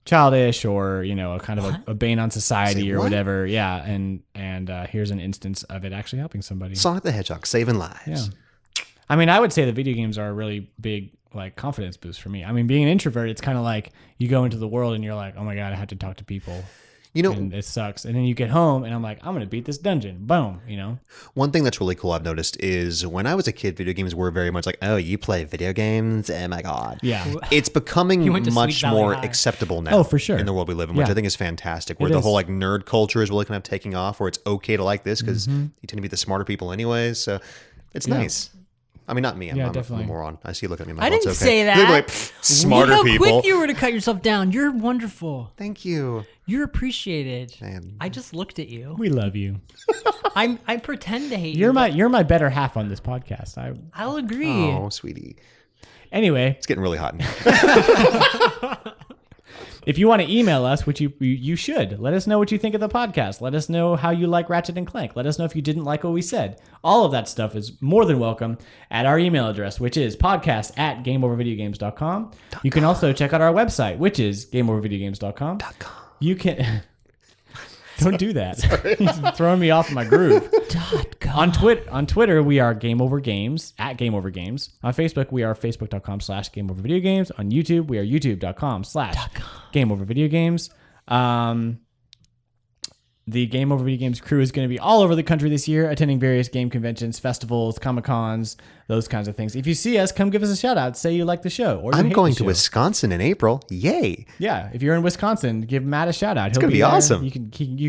childish, or a kind of a bane on society Say or what? whatever. Yeah, and here's an instance of it actually helping somebody. Sonic the Hedgehog saving lives. Yeah, I mean, I would say that video games are a really big like confidence boost for me. I mean, being an introvert, it's kind of like you go into the world and you're like, oh my god, I have to talk to people. You know, And it sucks. And then you get home and I'm like, I'm going to beat this dungeon. Boom, one thing that's really cool I've noticed is when I was a kid, video games were very much like, oh, you play video games? Oh my God. Yeah. It's becoming went to much Sweet Valley more High. acceptable now. Oh, for sure. In the world we live in, which Yeah. I think is fantastic. Where It the is. whole like nerd culture is really kind of taking off, where it's okay to like this because you tend to be the smarter people anyways. So it's nice. I mean, not me. I'm, Yeah, I'm definitely. a moron. I see you looking at me. I Like, didn't it's okay. say that. They'd be like, "Pfft, smarter Look how people. quick you were to cut yourself down. You're wonderful. Thank you. You're appreciated. Man. I just looked at you. We love you. I pretend to hate You're you. you're my better half on this podcast. I'll agree. Oh, sweetie. Anyway, It's getting really hot in here. if you want to email us, which you should, let us know what you think of the podcast. Let us know how you like Ratchet and Clank. Let us know if you didn't like what we said. All of that stuff is more than welcome at our email address, which is podcast@gameovervideogames.com. You can also check out our website, which is gameovervideogames.com. You can... Don't do that. You're throwing me off my groove. On Twitter, we are Game Over Games, at Game Over Games. On Facebook, we are facebook.com/Game Over Video Games. On YouTube, we are youtube.com/Game Over Video Games. The Game Over Video Games crew is going to be all over the country this year, attending various game conventions, festivals, Comic-Cons, those kinds of things. If you see us, come give us a shout out. Say you like the show. Or you I'm hate going the to show. Wisconsin in April. Yay. Yeah, if you're in Wisconsin, give Matt a shout out. It's gonna be awesome. You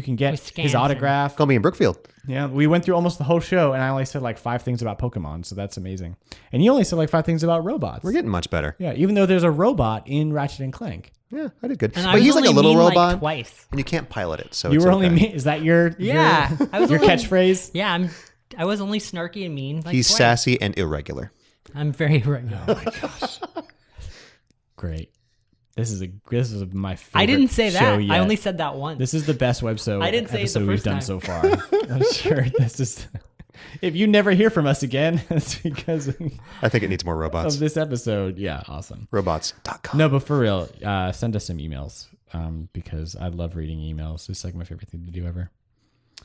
can get his Wisconsin. autograph. Gonna be in Brookfield. Yeah, we went through almost the whole show, and I only said like 5 things about Pokemon, so that's amazing. And you only said like 5 things about robots. We're getting much better. Yeah, even though there's a robot in Ratchet and Clank. Yeah, I did good. And I But was he's like a only little mean, robot, like, twice. and you can't pilot it. So You it's were only okay. me. Is that your Yeah, I was your only- catchphrase? Yeah, I was only snarky and mean. Like, He's twice. sassy and irregular. I'm very regular. Oh my gosh! Great. This is my favorite. I didn't say show that. Yet. I only said that once. This is the best website I didn't say it the episode we've first done time. so far. I'm sure this is. If you never hear from us again, it's because I think it needs more robots. of this episode. Yeah, awesome. Robots.com. No, but for real, send us some emails because I love reading emails. It's like my favorite thing to do ever.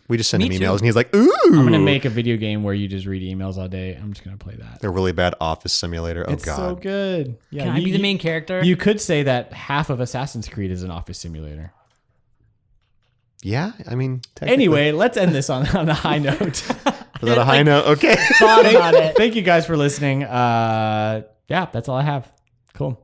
We just send Me him too. emails, and he's like, "Ooh, I'm gonna make a video game where you just read emails all day. I'm just gonna play that. a really bad office simulator." Oh It's God. so good. Yeah, Can I be the main character? You could say that half of Assassin's Creed is an office simulator. Yeah, I mean, technically. Anyway, let's end this on a high note. Was that a high note? Okay. thought about it. Thank you guys for listening. Yeah, that's all I have. Cool.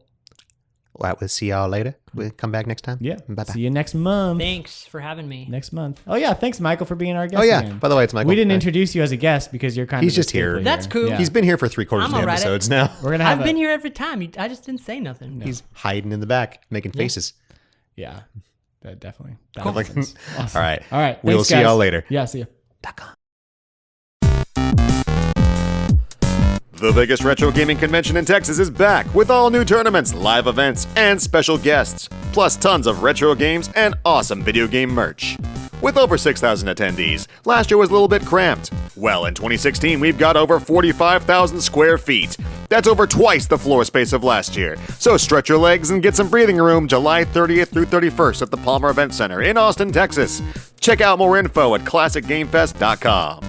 We'll see y'all later. We'll come back next time. Yeah. Bye-bye. See you next month. Thanks for having me. Next month. Oh yeah, thanks Michael for being our guest. Oh, yeah. again. By the way, it's Michael. We didn't Hi. introduce you as a guest because you're kind He's of just a staple here. That's cool. Yeah. He's been here for 3/4 of I'm the alright. episodes now. We're gonna have I've been here every time. I just didn't say nothing. He's hiding in the back, making faces. Yeah, that definitely. That Cool. happens. Awesome. All right. All right. We'll Thanks, see guys. y'all later. Yeah. See you. The biggest retro gaming convention in Texas is back with all new tournaments, live events, and special guests, plus tons of retro games and awesome video game merch. With over 6,000 attendees, last year was a little bit cramped. Well, in 2016, we've got over 45,000 square feet. That's over twice the floor space of last year. So stretch your legs and get some breathing room July 30th through 31st at the Palmer Event Center in Austin, Texas. Check out more info at ClassicGameFest.com.